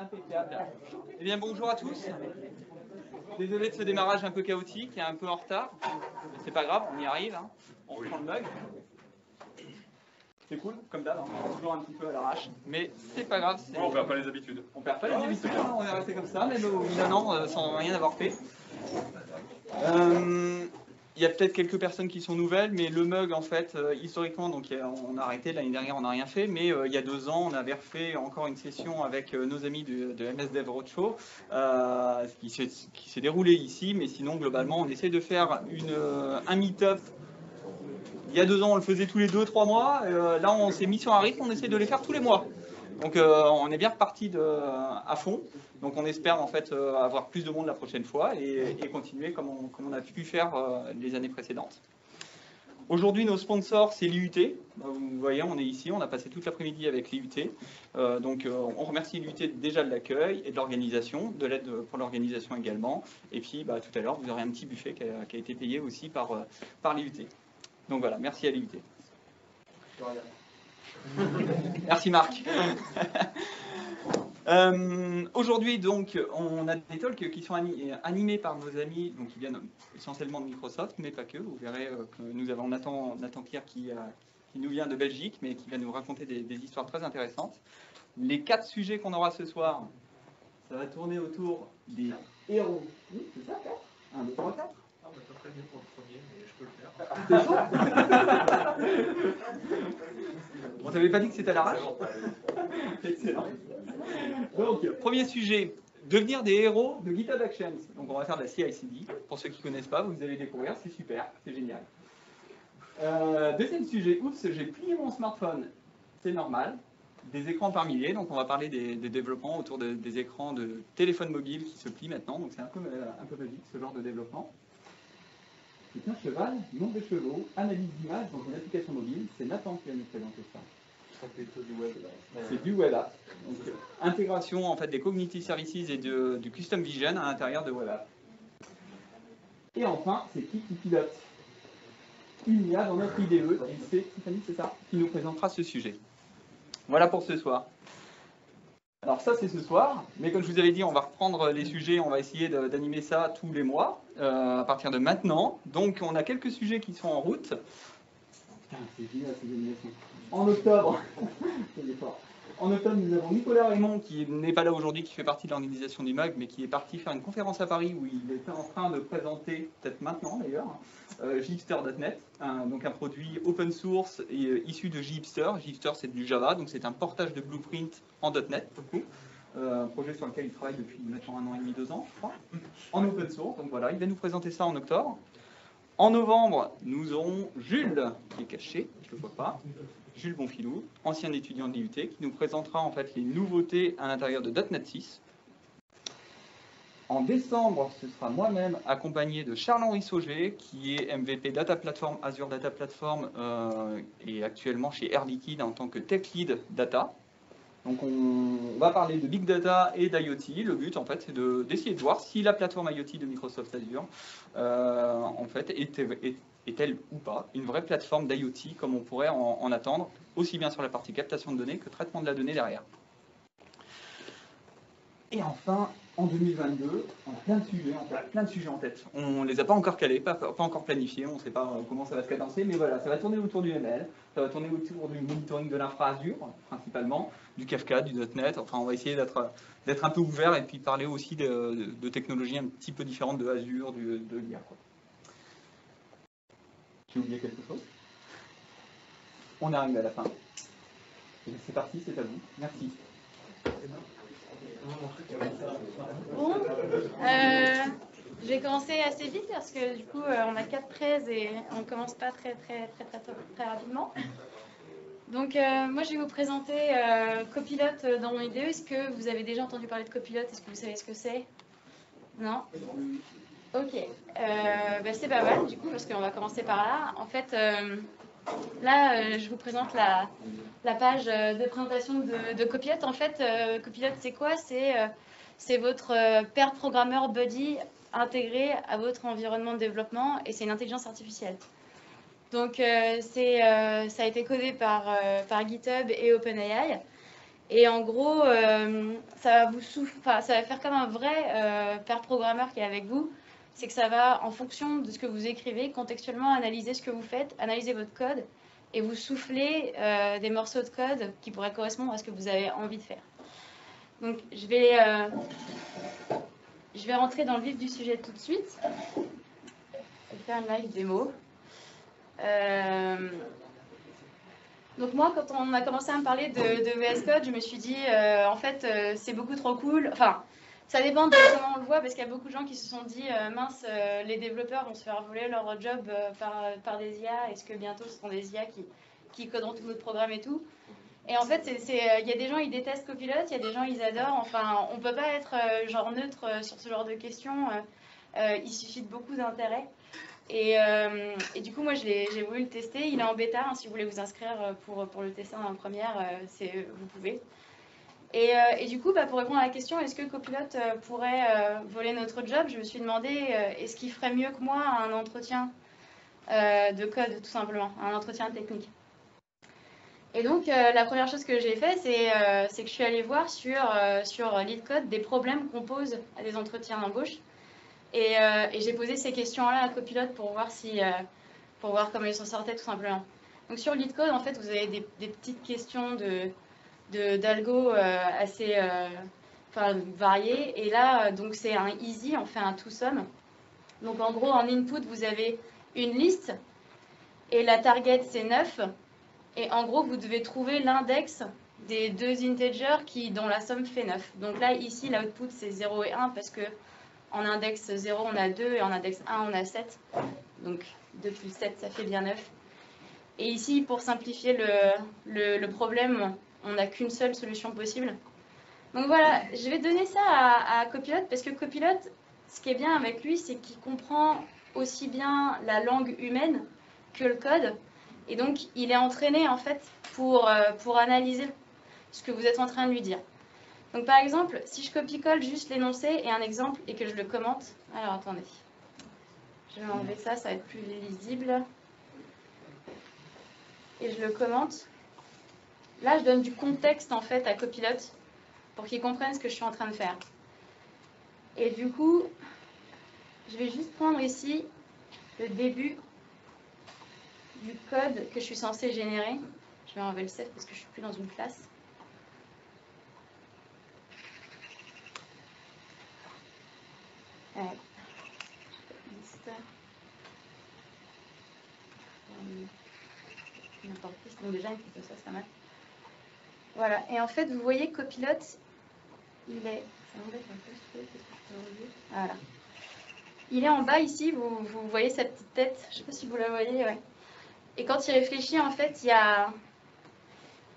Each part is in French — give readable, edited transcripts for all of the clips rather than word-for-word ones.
Impeccable. Eh bien, bonjour à tous. Désolé de ce démarrage un peu chaotique et un peu en retard. Mais c'est pas grave, on y arrive. Hein. On reprend le mug. C'est cool, comme d'hab, hein. Toujours un petit peu à l'arrache. Mais c'est pas grave. On perd pas les habitudes. On perd pas les habitudes, hein. On est resté comme ça, même au 1 an, sans rien avoir fait. Il y a peut-être quelques personnes qui sont nouvelles, mais le mug, en fait, historiquement, donc on a arrêté l'année dernière, on n'a rien fait, mais il y a 2 ans, on avait refait encore une session avec nos amis de MS Dev Roadshow, qui s'est déroulé ici, mais sinon, globalement, on essaie de faire un meet-up. Il y a 2 ans, on le faisait tous les 2-3 mois, là, on s'est mis sur un rythme, on essaie de les faire tous les mois. Donc on est bien reparti à fond. Donc on espère en fait avoir plus de monde la prochaine fois et continuer comme on a pu faire les années précédentes. Aujourd'hui, nos sponsors, c'est l'IUT. Vous voyez, on est ici, on a passé toute l'après-midi avec l'IUT. Donc on remercie l'IUT déjà de l'accueil et de l'organisation, de l'aide pour l'organisation également. Et puis tout à l'heure, vous aurez un petit buffet qui a été payé aussi par l'IUT. Donc voilà, merci à l'IUT. Merci Marc. Aujourd'hui, donc, on a des talks qui sont animés par nos amis donc, qui viennent essentiellement de Microsoft, mais pas que. Vous verrez que nous avons Nathan Pierre qui nous vient de Belgique, mais qui va nous raconter des histoires très intéressantes. Les 4 sujets qu'on aura ce soir, ça va tourner autour des héros. Oui, c'est ça, 4 1, 2, 3, 4. Ah, on est pas très bien pour le premier, mais je peux le faire. On t'avait pas dit que c'était à l'arrache. Excellent. Donc, premier sujet, devenir des héros de GitHub Actions. Donc, on va faire de la CI/CD. Pour ceux qui ne connaissent pas, vous allez découvrir, c'est super, c'est génial. Deuxième sujet, oups, j'ai plié mon smartphone. C'est normal. Des écrans par milliers, donc on va parler des développements autour des écrans de téléphone mobile qui se plient maintenant. Donc, c'est un peu magique, ce genre de développement. C'est un cheval, nombre de chevaux, analyse d'images dans une application mobile. C'est Nathan qui va nous présenter ça. C'est du web app. Donc, intégration en fait des cognitive services et du custom vision à l'intérieur de web app. Et enfin, c'est qui pilote une IA dans notre IDE. Et c'est Tiffany, c'est ça, qui nous présentera ce sujet. Voilà pour ce soir. Alors ça c'est ce soir, mais comme je vous avais dit, on va reprendre les sujets, on va essayer d'animer ça tous les mois, à partir de maintenant. Donc on a quelques sujets qui sont en route. Putain, c'est génial ces animations. En octobre, nous avons Nicolas Raymond qui n'est pas là aujourd'hui, qui fait partie de l'organisation du MAG, mais qui est parti faire une conférence à Paris où il était en train de présenter, peut-être maintenant d'ailleurs, jhipster.net, donc un produit open source et issu de jhipster. Jhipster c'est du Java, donc c'est un portage de Blueprint en .NET, un projet sur lequel il travaille depuis maintenant 1 an et demi, 2 ans, je crois, en open source. Donc voilà, il va nous présenter ça en octobre. En novembre, nous aurons Jules, qui est caché, je ne le vois pas, Jules Bonfilou, ancien étudiant de l'IUT, qui nous présentera en fait les nouveautés à l'intérieur de .NET 6. En décembre, ce sera moi-même accompagné de Charles-Henri Sauger, qui est MVP Data Platform, Azure Data Platform, et actuellement chez Air Liquide en tant que Tech Lead Data. Donc on va parler de Big Data et d'IoT. Le but, en fait, c'est d'essayer de voir si la plateforme IoT de Microsoft Azure, en fait, est-elle ou pas une vraie plateforme d'IoT, comme on pourrait en attendre, aussi bien sur la partie captation de données que traitement de la donnée derrière. Et enfin, en 2022, on a plein de sujets en tête. On ne les a pas encore calés, pas encore planifiés, on ne sait pas comment ça va se cadencer, mais voilà, ça va tourner autour du ML, ça va tourner autour du monitoring de l'infra Azure, principalement, du Kafka, du .NET, enfin on va essayer d'être un peu ouvert et puis parler aussi de technologies un petit peu différentes de Azure, de l'IA. J'ai oublié quelque chose? On arrive à la fin. C'est parti, c'est à vous. Merci. Bon, je vais commencer assez vite parce que du coup on a 4 prêts et on commence pas très rapidement. Donc moi je vais vous présenter Copilot dans mon IDE. Est-ce que vous avez déjà entendu parler de Copilot? Est-ce que vous savez ce que c'est? Non? Ok, c'est pas mal du coup parce qu'on va commencer par là. En fait, là je vous présente la page de présentation de Copilot. En fait, Copilot c'est quoi? C'est votre pair programmeur buddy intégré à votre environnement de développement et c'est une intelligence artificielle. Donc ça a été codé par GitHub et OpenAI. Et en gros, ça va faire comme un vrai pair programmeur qui est avec vous. C'est que ça va, en fonction de ce que vous écrivez, contextuellement analyser ce que vous faites, analyser votre code et vous souffler des morceaux de code qui pourraient correspondre à ce que vous avez envie de faire. Donc, je vais rentrer dans le vif du sujet tout de suite. Je vais faire une live démo. Donc moi, quand on a commencé à me parler de VS Code, je me suis dit, en fait, c'est beaucoup trop cool. Enfin, ça dépend de comment on le voit, parce qu'il y a beaucoup de gens qui se sont dit, mince, les développeurs vont se faire voler leur job par des IA. Est-ce que bientôt ce seront des IA qui coderont tout notre programme et tout? Et en fait, il y a des gens, ils détestent Copilot, il y a des gens, ils adorent. Enfin, on ne peut pas être genre neutre sur ce genre de questions. Il suffit de beaucoup d'intérêt. Et du coup, moi, j'ai voulu le tester. Il est en bêta. Hein, si vous voulez vous inscrire pour le tester en première, vous pouvez. Et du coup, pour répondre à la question, est-ce que Copilot pourrait voler notre job, je me suis demandé, est-ce qu'il ferait mieux que moi un entretien de code, tout simplement, un entretien technique? Et donc, la première chose que j'ai fait, c'est que je suis allée voir sur LeetCode des problèmes qu'on pose à des entretiens d'embauche. Et j'ai posé ces questions-là à Copilot pour voir comment ils s'en sortaient, tout simplement. Donc, sur LeetCode, en fait, vous avez des petites questions d'algo assez variées. Et là, donc, c'est un easy, on fait un to-sum. Donc, en gros, en input, vous avez une liste. Et la target, c'est 9. Et en gros, vous devez trouver l'index des deux integers dont la somme fait 9. Donc là, ici, l'output, c'est 0 et 1 parce que en index 0, on a 2 et en index 1, on a 7. Donc 2 plus 7, ça fait bien 9. Et ici, pour simplifier le problème, on n'a qu'une seule solution possible. Donc voilà, je vais donner ça à Copilot parce que Copilot, ce qui est bien avec lui, c'est qu'il comprend aussi bien la langue humaine que le code. Et donc, il est entraîné, en fait, pour analyser ce que vous êtes en train de lui dire. Donc, par exemple, si je copie-colle juste l'énoncé et un exemple et que je le commente... Alors, attendez. Je vais enlever ça, ça va être plus lisible. Et je le commente. Là, je donne du contexte, en fait, à Copilot pour qu'il comprenne ce que je suis en train de faire. Et du coup, je vais juste prendre ici le début du code que je suis censée générer. Je vais enlever le save parce que je ne suis plus dans une classe. N'importe qui, donc déjà une photo, ça mal. Voilà, et en fait, vous voyez, Copilot, il est... Ça m'embête un peu, qu'est-ce que je peux enlever ? Voilà. Il est en bas ici, vous voyez sa petite tête, je ne sais pas si vous la voyez, ouais. Et quand il réfléchit, en fait, il y a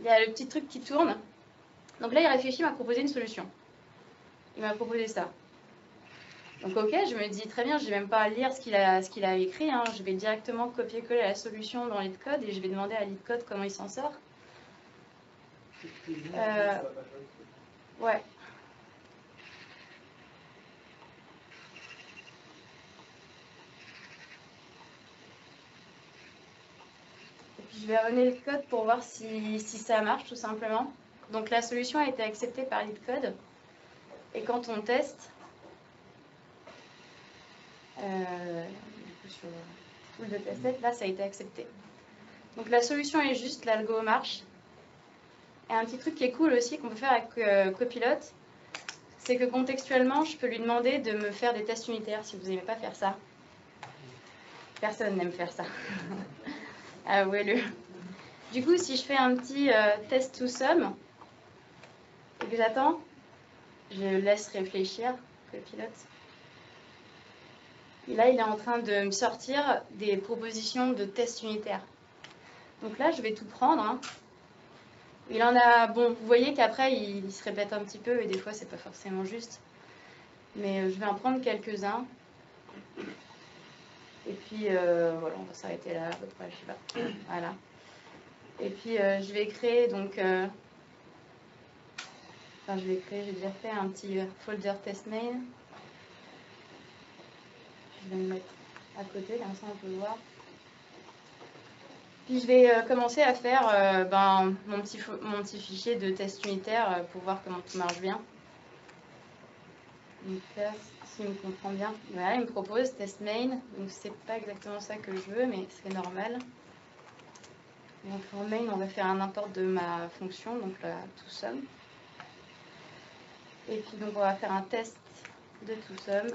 le petit truc qui tourne. Donc là, il réfléchit, il m'a proposé une solution. Il m'a proposé ça. Donc ok, je me dis très bien, je ne vais même pas lire ce qu'il a écrit, hein. Je vais directement copier-coller la solution dans LeetCode et je vais demander à LeetCode comment il s'en sort. Ouais. Et puis je vais runner le code pour voir si ça marche tout simplement. Donc la solution a été acceptée par LeetCode. Et quand on teste, sur le tool de test, là ça a été accepté. Donc la solution est juste, l'algo marche. Et un petit truc qui est cool aussi qu'on peut faire avec Copilot, c'est que contextuellement, je peux lui demander de me faire des tests unitaires si vous n'aimez pas faire ça. Personne n'aime faire ça. Avouez-le. Du coup, si je fais un petit test to sum et que j'attends, je laisse réfléchir Copilot. Et là, il est en train de me sortir des propositions de tests unitaires. Donc là, je vais tout prendre. Hein. Il en a... Bon, vous voyez qu'après, il se répète un petit peu et des fois, c'est pas forcément juste. Mais je vais en prendre quelques-uns. Et puis, voilà, on va s'arrêter là à peu près, je sais pas. Voilà. Et puis, je vais créer, donc... Enfin, j'ai déjà fait un petit folder test main. Je vais me mettre à côté, comme ça on peut voir. Puis je vais commencer à faire mon petit fichier de test unitaire pour voir comment tout marche bien. Donc là, s'il me comprend bien, voilà, il me propose test main. Donc c'est pas exactement ça que je veux, mais c'est normal. Donc en main, on va faire un import de ma fonction, donc là, toSum. Et puis donc on va faire un test de toSum.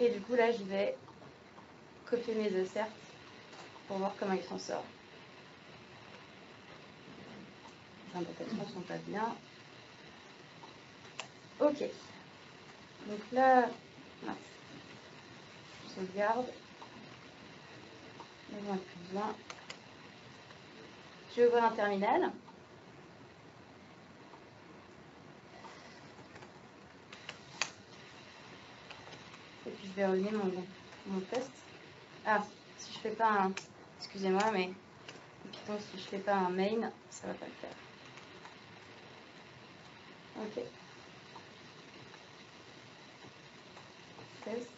Et du coup là, je vais copier mes asserts pour voir comment il s'en sort. Les indentations ne sont pas bien. Ok. Donc là, je sauvegarde. On n'a plus besoin. Je vais ouvrir un terminal. Et puis je vais revenir mon test. Ah, si je fais pas un... Excusez-moi, mais Python, si je fais pas un main, ça va pas le faire. Ok. Test.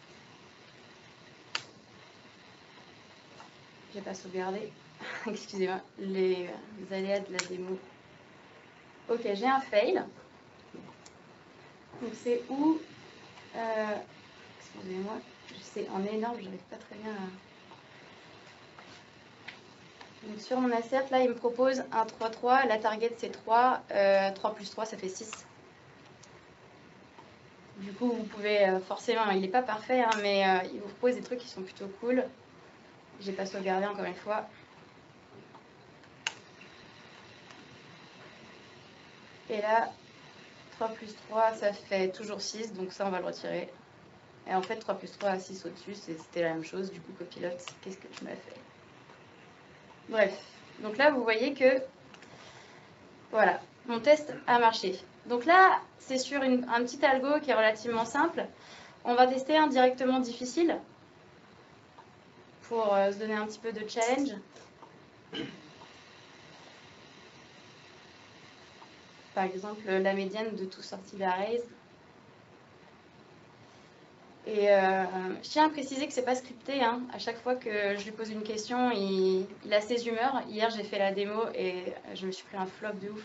J'ai pas sauvegardé. Excusez-moi, les aléas de la démo. Ok, j'ai un fail. Donc c'est où... excusez-moi, c'est en énorme, j'arrive pas très bien à... Donc sur mon assert, là, il me propose un 3-3. La target, c'est 3. 3 plus 3, ça fait 6. Du coup, vous pouvez forcément, il n'est pas parfait, hein, mais il vous propose des trucs qui sont plutôt cool. J'ai pas sauvegardé encore une fois. Et là, 3 plus 3, ça fait toujours 6, donc ça, on va le retirer. Et en fait, 3 plus 3 à 6 au-dessus, c'était la même chose. Du coup, copilote, qu'est-ce que tu m'as fait? Bref, donc là, vous voyez que, voilà, mon test a marché. Donc là, c'est sur un petit algo qui est relativement simple. On va tester un directement difficile pour se donner un petit peu de challenge. Par exemple, la médiane de tout sorti d'arrays. Et je tiens à préciser que c'est pas scripté. Hein. À chaque fois que je lui pose une question, il a ses humeurs. Hier, j'ai fait la démo et je me suis pris un flop de ouf.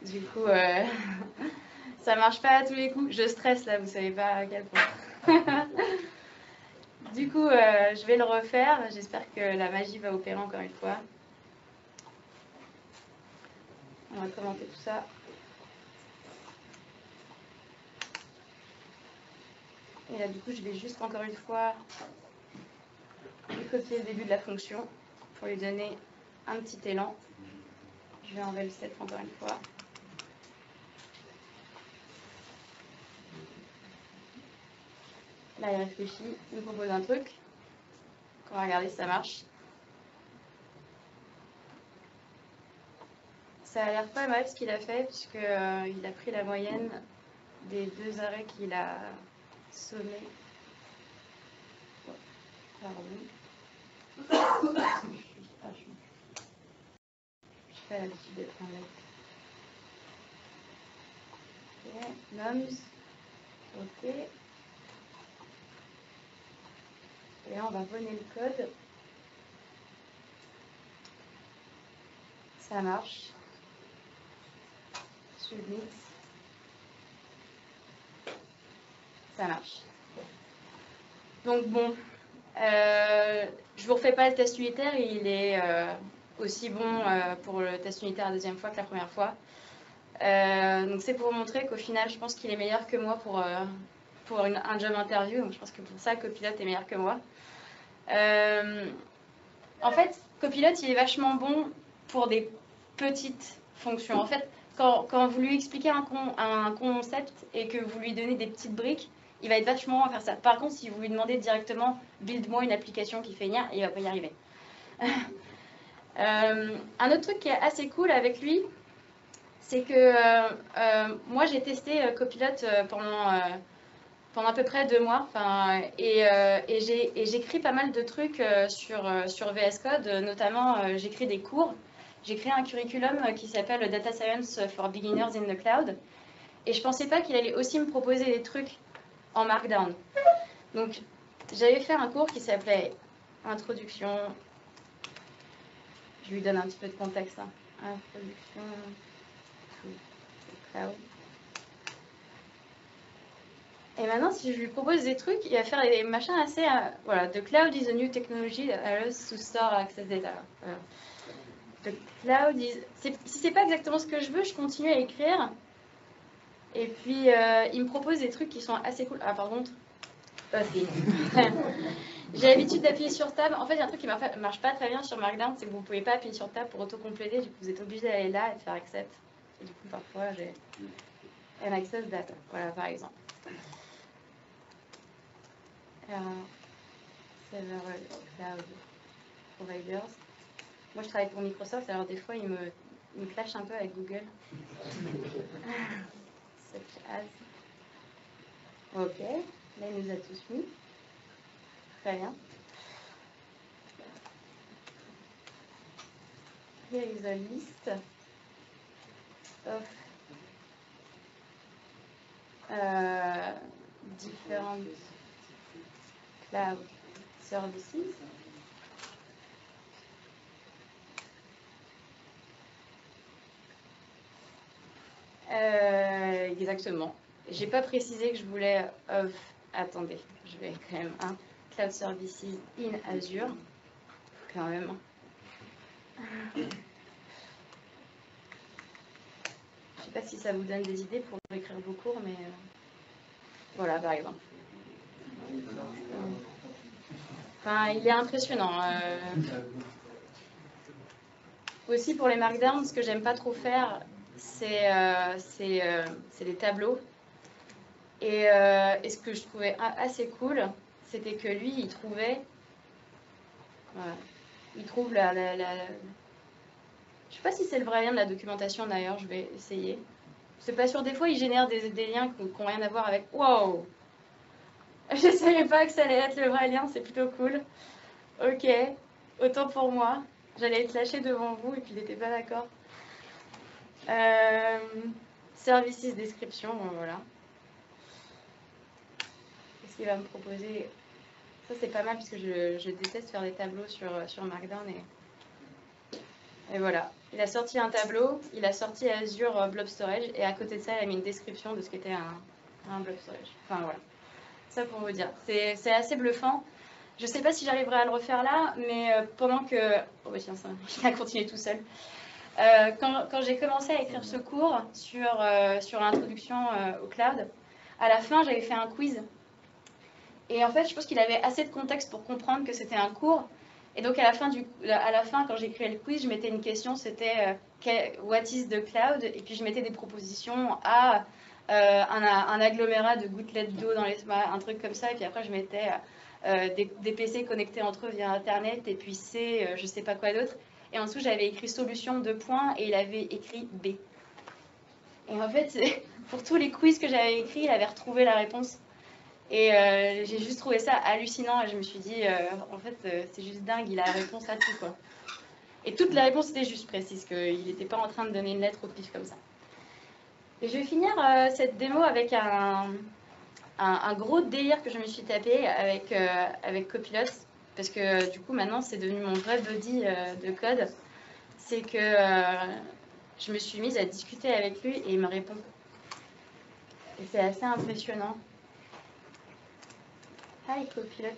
Du coup, ça marche pas à tous les coups. Je stresse là, vous savez pas à quel point. Du coup, je vais le refaire. J'espère que la magie va opérer encore une fois. On va commenter tout ça. Et là, du coup, je vais juste encore une fois copier le début de la fonction pour lui donner un petit élan. Je vais enlever le set encore une fois. Là, il réfléchit, il me propose un truc. On va regarder si ça marche. Ça a l'air pas mal ce qu'il a fait, puisqu'il a pris la moyenne des deux arrêts qu'il a sommés. Oh, pardon. Je fais l'habitude d'être en live. Ok, noms. Ok. Et là, on va runner le code. Ça marche. Submit. Ça marche. Donc bon, je vous refais pas le test unitaire, il est aussi bon pour le test unitaire la deuxième fois que la première fois. Donc c'est pour vous montrer qu'au final, je pense qu'il est meilleur que moi pour un job interview. Donc je pense que pour ça, Copilot est meilleur que moi. En fait, Copilot, il est vachement bon pour des petites fonctions. En fait, quand vous lui expliquez un concept et que vous lui donnez des petites briques, il va être vachement bon à faire ça. Par contre, si vous lui demandez directement « build-moi une application qui fait rien », il ne va pas y arriver. Un autre truc qui est assez cool avec lui, c'est que moi, j'ai testé Copilot pendant à peu près 2 mois. Et j'écris pas mal de trucs sur VS Code. Notamment, j'écris des cours. J'ai créé un curriculum qui s'appelle Data Science for Beginners in the Cloud. Et je ne pensais pas qu'il allait aussi me proposer des trucs en Markdown. Donc, j'avais fait un cours qui s'appelait Introduction. Je lui donne un petit peu de contexte. Hein. Introduction to cloud. Et maintenant, si je lui propose des trucs, il va faire des machins assez... voilà, the cloud is a new technology that allows us to store access data. Voilà. The cloud is... Si c'est pas exactement ce que je veux, je continue à écrire. Et puis, il me propose des trucs qui sont assez cool. Ah, par contre... J'ai l'habitude d'appuyer sur Tab. En fait, il y a un truc qui marche pas très bien sur Markdown, c'est que vous ne pouvez pas appuyer sur Tab pour auto-compléter. Du coup, vous êtes obligé d'aller là et de faire Accept. Et du coup, parfois, j'ai un Access Data. Voilà, par exemple. Server Cloud Providers. Moi, je travaille pour Microsoft, alors des fois, il me clash un peu avec Google. Such as. Ok, là, il nous a tous mis. Très bien. Here is a list of different cloud services. Exactement. J'ai pas précisé que je voulais of. Attendez, je vais quand même cloud services in Azure, quand même. Je sais pas si ça vous donne des idées pour écrire vos cours, mais voilà, par exemple. Enfin, il est impressionnant. Aussi pour les markdowns, ce que j'aime pas trop faire, c'est les tableaux. Et ce que je trouvais assez cool, c'était que lui, il trouvait... Voilà, il trouve la... Je sais pas si c'est le vrai lien de la documentation d'ailleurs, je vais essayer. C'est pas sûr, des fois il génère des liens qui n'ont rien à voir avec... Wow! Je savais pas que ça allait être le vrai lien, c'est plutôt cool. Ok, autant pour moi. J'allais être lâchée devant vous et puis il n'était pas d'accord. Services description, bon, voilà. Qu'est-ce qu'il va me proposer? Ça c'est pas mal parce que je déteste faire des tableaux sur Markdown et voilà. Il a sorti un tableau, il a sorti Azure Blob Storage et à côté de ça il a mis une description de ce qu'était un Blob Storage. Enfin voilà. Ça pour vous dire. C'est assez bluffant. Je ne sais pas si j'arriverai à le refaire là, mais pendant que... Oh bah tiens, ça, il a continué tout seul. Quand j'ai commencé à écrire ce cours sur l'introduction au cloud, à la fin j'avais fait un quiz. Et en fait, je pense qu'il avait assez de contexte pour comprendre que c'était un cours. Et donc, à la fin quand j'écrivais le quiz, je mettais une question, c'était What is the cloud? Et puis, je mettais des propositions à un agglomérat de gouttelettes d'eau dans l'espace, un truc comme ça. Et puis après, je mettais des PC connectés entre eux via Internet. Et puis, c'est je sais pas quoi d'autre. Et en dessous, j'avais écrit solution 2 points et il avait écrit B. Et en fait, pour tous les quiz que j'avais écrits, il avait retrouvé la réponse. Et j'ai juste trouvé ça hallucinant et je me suis dit, en fait, c'est juste dingue, il a la réponse à tout, quoi. Et toute la réponse était juste précise, qu'il n'était pas en train de donner une lettre au pif comme ça. Et je vais finir cette démo avec un gros délire que je me suis tapé avec Copilot, parce que du coup, maintenant, c'est devenu mon vrai buddy de code. C'est que je me suis mise à discuter avec lui et il me répond. Et c'est assez impressionnant. Hi, Copilot.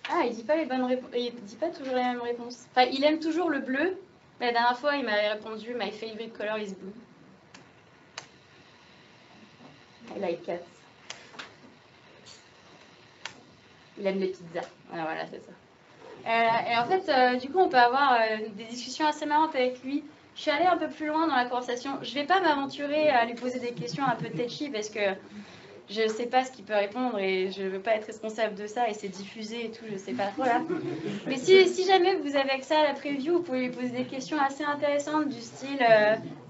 Ah, il dit pas les bonnes réponses. Il dit pas toujours les mêmes réponses. Enfin, il aime toujours le bleu. Mais la dernière fois, il m'avait répondu My favorite color is blue. I like cats. Il aime les pizzas. Ah, voilà, c'est ça. Et en fait, du coup, on peut avoir des discussions assez marrantes avec lui. Je suis allée un peu plus loin dans la conversation. Je vais pas m'aventurer à lui poser des questions un peu touchy parce que je sais pas ce qu'il peut répondre et je veux pas être responsable de ça et c'est diffusé et tout, je sais pas trop là. Mais si jamais vous avez accès à la preview, vous pouvez lui poser des questions assez intéressantes du style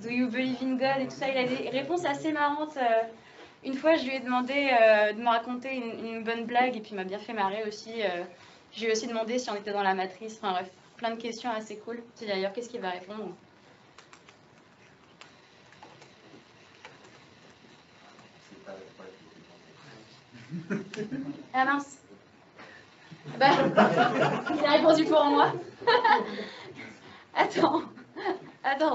Do you believe in God et tout ça. Il a des réponses assez marrantes. Une fois, je lui ai demandé de me raconter une bonne blague et puis il m'a bien fait marrer aussi. Je lui ai aussi demandé si on était dans la matrice. Enfin bref, plein de questions assez cool. Puis d'ailleurs, qu'est-ce qu'il va répondre? Ah mince. Bah, il a répondu pour moi. Attends,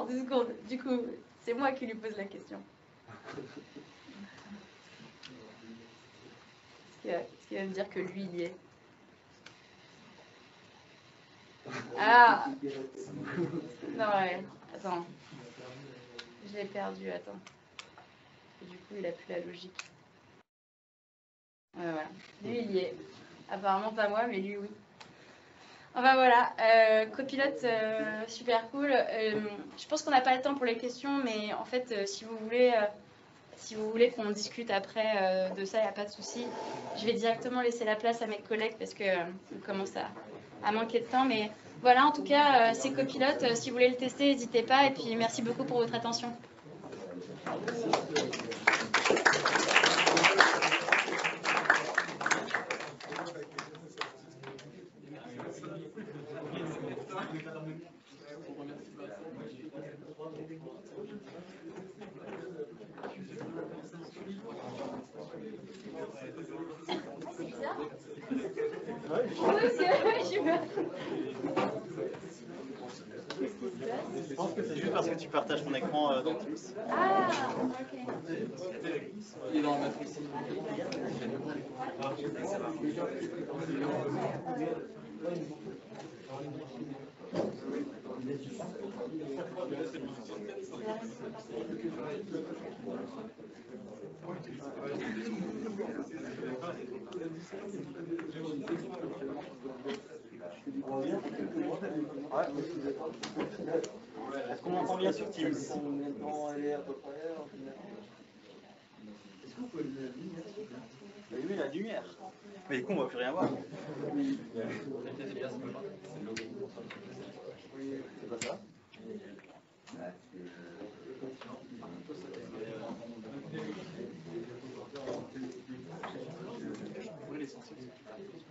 2 secondes. Du coup, c'est moi qui lui pose la question. Est-ce qu'il va me dire que lui, il y est? Ah! Non, ouais. Attends. Je l'ai perdu, attends. Et du coup, il a plus la logique. Voilà. Lui, il y est. Apparemment pas moi, mais lui, oui. Enfin voilà, copilote super cool. Je pense qu'on n'a pas le temps pour les questions, mais en fait, si vous voulez qu'on discute après de ça, il n'y a pas de souci. Je vais directement laisser la place à mes collègues parce que on commence à manquer de temps. Mais voilà, en tout cas, c'est copilote. Si vous voulez le tester, n'hésitez pas. Et puis merci beaucoup pour votre attention. C'est bizarre. Je pense que c'est juste parce que tu partages ton écran dans Teams. Ah, ok. Il est dans la matrice. Est-ce qu'on m'entend bien sur Teams? Est-ce que vous pouvez le Oui, la lumière. Mais du coup, on va plus rien voir. C'est pas ça?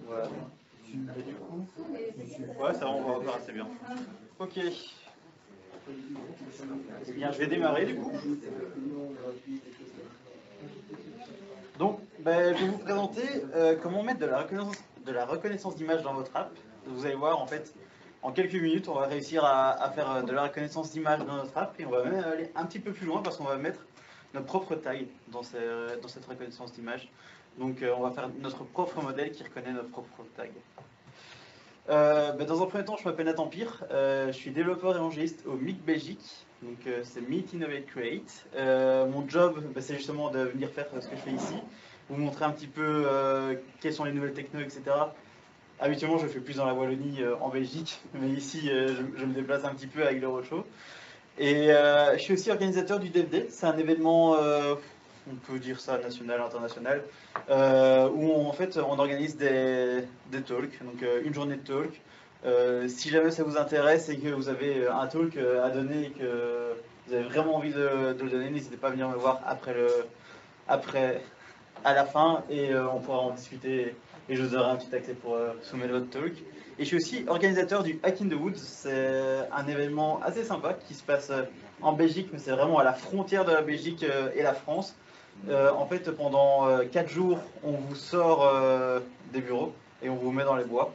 Voilà. Et du coup, ouais, ça va, on va voir assez bien. Ok. Eh bien, je vais démarrer du coup. Donc, je vais vous présenter comment mettre de la reconnaissance d'image dans votre app. Vous allez voir, en fait, en quelques minutes, on va réussir à faire de la reconnaissance d'image dans notre app et on va même aller un petit peu plus loin parce qu'on va mettre notre propre tag dans cette reconnaissance d'image. Donc, on va faire notre propre modèle qui reconnaît notre propre tag. Dans un premier temps, je m'appelle Nathan Pire, je suis développeur et évangéliste au MIC Belgique, donc c'est Meet, Innovate, Create. Mon job, c'est justement de venir faire ce que je fais ici, vous montrer un petit peu quelles sont les nouvelles techno, etc. Habituellement, je fais plus dans la Wallonie en Belgique, mais ici, je me déplace un petit peu avec le roadshow. Et je suis aussi organisateur du DevDay, c'est un événement, on peut dire ça national, international, où en fait on organise des talks, donc une journée de talk. Si jamais ça vous intéresse et que vous avez un talk à donner et que vous avez vraiment envie de le donner, n'hésitez pas à venir me voir à la fin et on pourra en discuter et je vous donnerai un petit accès pour soumettre votre talk. Et je suis aussi organisateur du Hack in the Woods, c'est un événement assez sympa qui se passe en Belgique, mais c'est vraiment à la frontière de la Belgique et la France. En fait, pendant 4 jours, on vous sort des bureaux et on vous met dans les bois.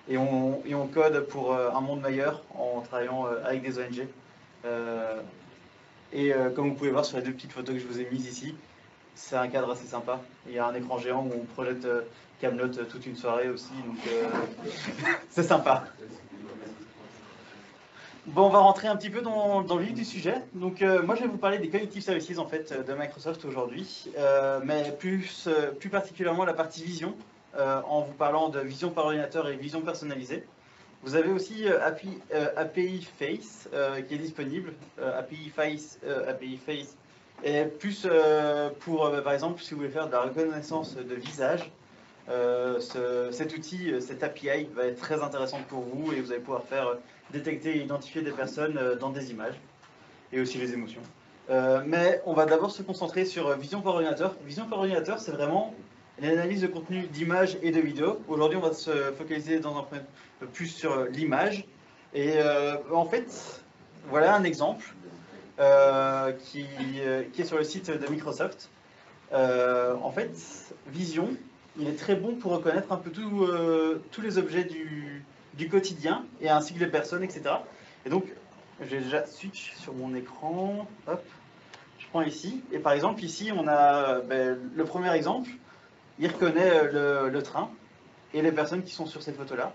Et on code pour un monde meilleur en travaillant avec des ONG. Comme vous pouvez voir sur les 2 petites photos que je vous ai mises ici, c'est un cadre assez sympa. Il y a un écran géant où on projette Camelot toute une soirée aussi, donc c'est sympa. Bon, on va rentrer un petit peu dans le vif du sujet. Donc, moi, je vais vous parler des Cognitive Services en fait de Microsoft aujourd'hui, mais plus particulièrement la partie vision, en vous parlant de vision par ordinateur et vision personnalisée. Vous avez aussi API Face qui est disponible. API Face Et plus pour, par exemple, si vous voulez faire de la reconnaissance de visage, cet outil, cette API va être très intéressante pour vous et vous allez pouvoir faire détecter et identifier des personnes dans des images et aussi les émotions. Mais on va d'abord se concentrer sur vision par ordinateur. Vision par ordinateur, c'est vraiment l'analyse de contenu d'images et de vidéos. Aujourd'hui, on va se focaliser dans un premier plus sur l'image. Et en fait, voilà un exemple qui est sur le site de Microsoft. En fait, Vision, il est très bon pour reconnaître un peu tous les objets du quotidien, et ainsi que les personnes, etc. Et donc, j'ai déjà switch sur mon écran. Hop, je prends ici. Et par exemple, ici, on a le premier exemple. Il reconnaît le train et les personnes qui sont sur cette photo-là.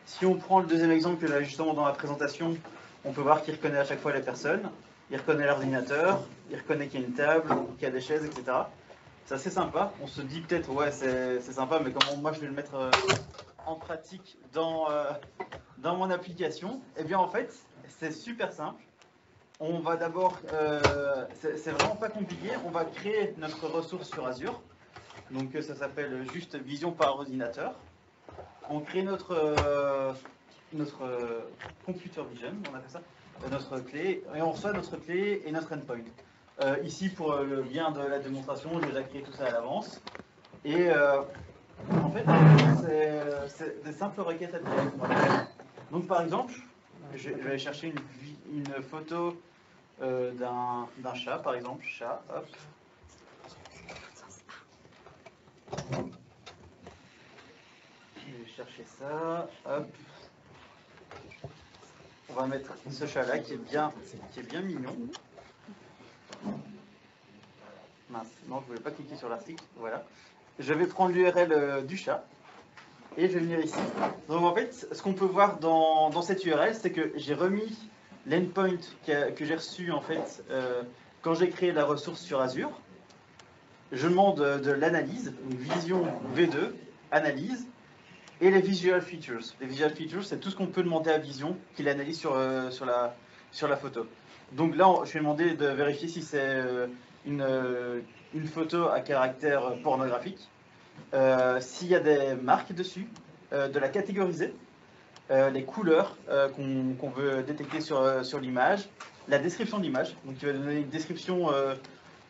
Si on prend le deuxième exemple que là, justement, dans la présentation, on peut voir qu'il reconnaît à chaque fois les personnes. Il reconnaît l'ordinateur, il reconnaît qu'il y a une table, qu'il y a des chaises, etc. C'est assez sympa. On se dit peut-être, ouais, c'est sympa, mais comment moi je vais le mettre en pratique dans mon application? Eh bien, en fait, c'est super simple. On va d'abord, c'est vraiment pas compliqué, on va créer notre ressource sur Azure. Donc ça s'appelle juste Vision par ordinateur. On crée notre Computer Vision, on appelle ça, notre clé, et on reçoit notre clé et notre endpoint. Ici, pour le bien de la démonstration, j'ai déjà créé tout ça à l'avance. Et en fait, c'est des simples requêtes à faire. Donc par exemple, je vais aller chercher une photo d'un chat, par exemple, chat, hop. Je vais chercher ça, hop. On va mettre ce chat-là qui est bien mignon. Mince, non, je voulais pas cliquer sur l'article, voilà. Je vais prendre l'URL du chat et je vais venir ici. Donc en fait, ce qu'on peut voir dans cette URL, c'est que j'ai remis l'endpoint que j'ai reçu en fait quand j'ai créé la ressource sur Azure. Je demande de l'analyse, Vision V2, analyse, et les visual features. Les visual features, c'est tout ce qu'on peut demander à Vision qu'il analyse sur la photo. Donc là, je vais demander de vérifier si c'est une photo à caractère pornographique, s'il y a des marques dessus, de la catégoriser, les couleurs qu'on veut détecter sur l'image, la description de l'image, donc tu vas donner une description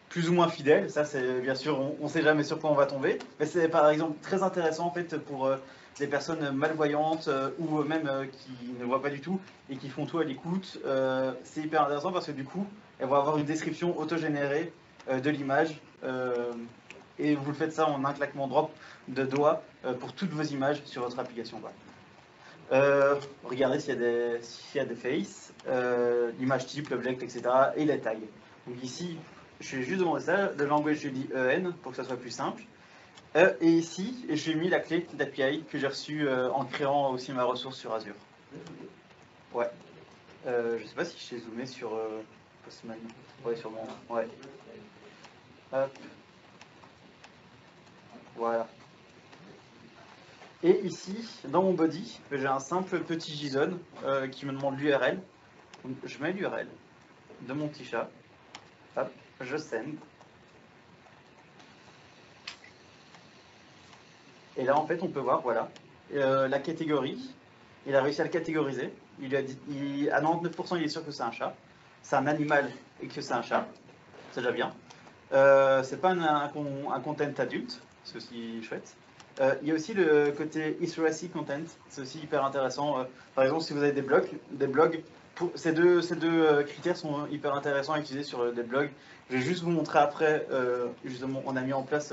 plus ou moins fidèle. Ça, c'est bien sûr, on ne sait jamais sur quoi on va tomber, mais c'est par exemple très intéressant en fait pour des personnes malvoyantes ou même qui ne voient pas du tout et qui font tout à l'écoute. C'est hyper intéressant parce que du coup, elles vont avoir une description autogénérée de l'image. Et vous le faites ça en un claquement de doigts pour toutes vos images sur votre application. Regardez s'il y a des faces, l'image type, l'object, etc. et les tags. Donc ici, je vais juste demander ça, le language je dis EN pour que ça soit plus simple. Et ici, j'ai mis la clé d'API que j'ai reçue en créant aussi ma ressource sur Azure. Ouais. Je sais pas si je t'ai zoomé sur Postman. Ouais, sûrement. Ouais. Hop. Voilà. Et ici, dans mon body, j'ai un simple petit JSON qui me demande l'URL. Je mets l'URL de mon petit chat. Hop, je send. Et là, en fait, on peut voir, voilà, la catégorie. Il a réussi à le catégoriser. Il a dit, à 99%, il est sûr que c'est un chat. C'est un animal et que c'est un chat. C'est déjà bien. C'est pas un content adulte. C'est aussi chouette. Il y a aussi le côté literacy content. C'est aussi hyper intéressant. Par exemple, si vous avez des blogs, ces deux critères sont hyper intéressants à utiliser sur des blogs. Je vais juste vous montrer après. Justement, on a mis en place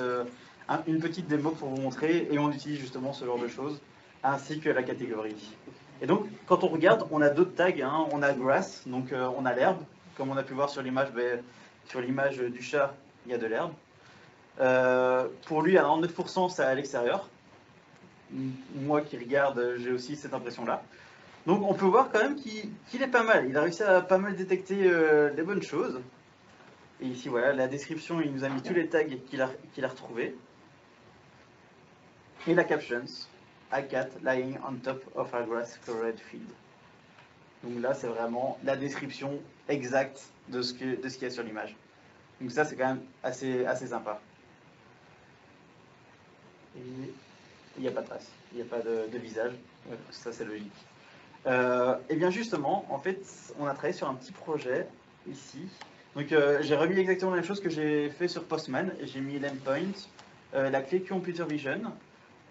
une petite démo pour vous montrer et on utilise justement ce genre de choses ainsi que la catégorie. Et donc, quand on regarde, on a d'autres tags. Hein. On a grass, donc on a l'herbe. Comme on a pu voir sur l'image, sur l'image du chat, il y a de l'herbe. Pour lui, à 99%, c'est à l'extérieur. Moi qui regarde, j'ai aussi cette impression-là. Donc on peut voir quand même qu'il est pas mal. Il a réussi à pas mal détecter les bonnes choses. Et ici, voilà, la description, il nous a mis tous les tags qu'il a retrouvés. Et la captions. A cat lying on top of a grass covered field. Donc là, c'est vraiment la description exacte de ce qu'il y a sur l'image. Donc ça, c'est quand même assez sympa. Et il n'y a pas de trace, il n'y a pas de visage, ça c'est logique. Et bien justement, en fait, on a travaillé sur un petit projet ici. Donc j'ai remis exactement la même chose que j'ai fait sur Postman. J'ai mis l'endpoint, la clé Computer Vision.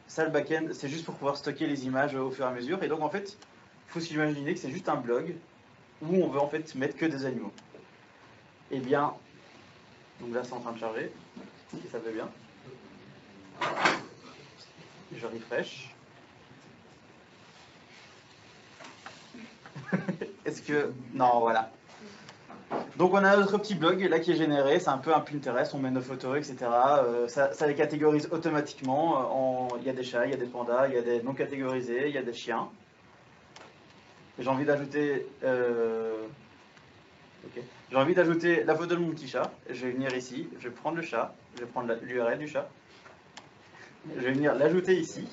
Ça, le backend, c'est juste pour pouvoir stocker les images au fur et à mesure. Et donc en fait, il faut s'imaginer que c'est juste un blog où on veut en fait mettre que des animaux. Et bien, donc là c'est en train de charger, si ça veut bien. Je refresh. Est-ce que... Non, voilà. Donc on a notre petit blog là qui est généré, c'est un peu un Pinterest, on met nos photos, etc. Ça les catégorise automatiquement. Il y a des chats, il y a des pandas, il y a des non catégorisés, il y a des chiens. J'ai envie d'ajouter J'ai envie d'ajouter la photo de mon petit chat. Je vais venir ici, je vais prendre le chat, je vais prendre l'URL du chat. Je vais venir l'ajouter ici.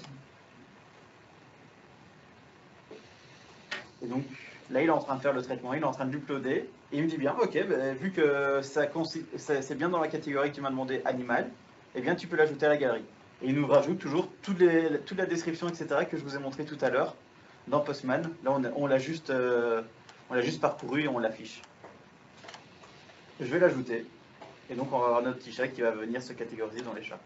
Et donc là, il est en train de faire le traitement, il est en train de l'uploader. Et il me dit bien, ok, bah, vu que c'est bien dans la catégorie que tu m'as demandé animal, eh bien tu peux l'ajouter à la galerie. Et il nous rajoute toujours toute la description, etc. que je vous ai montré tout à l'heure dans Postman. Là, on l'a juste parcouru et on l'affiche. Je vais l'ajouter. Et donc on va avoir notre petit chat qui va venir se catégoriser dans les chats.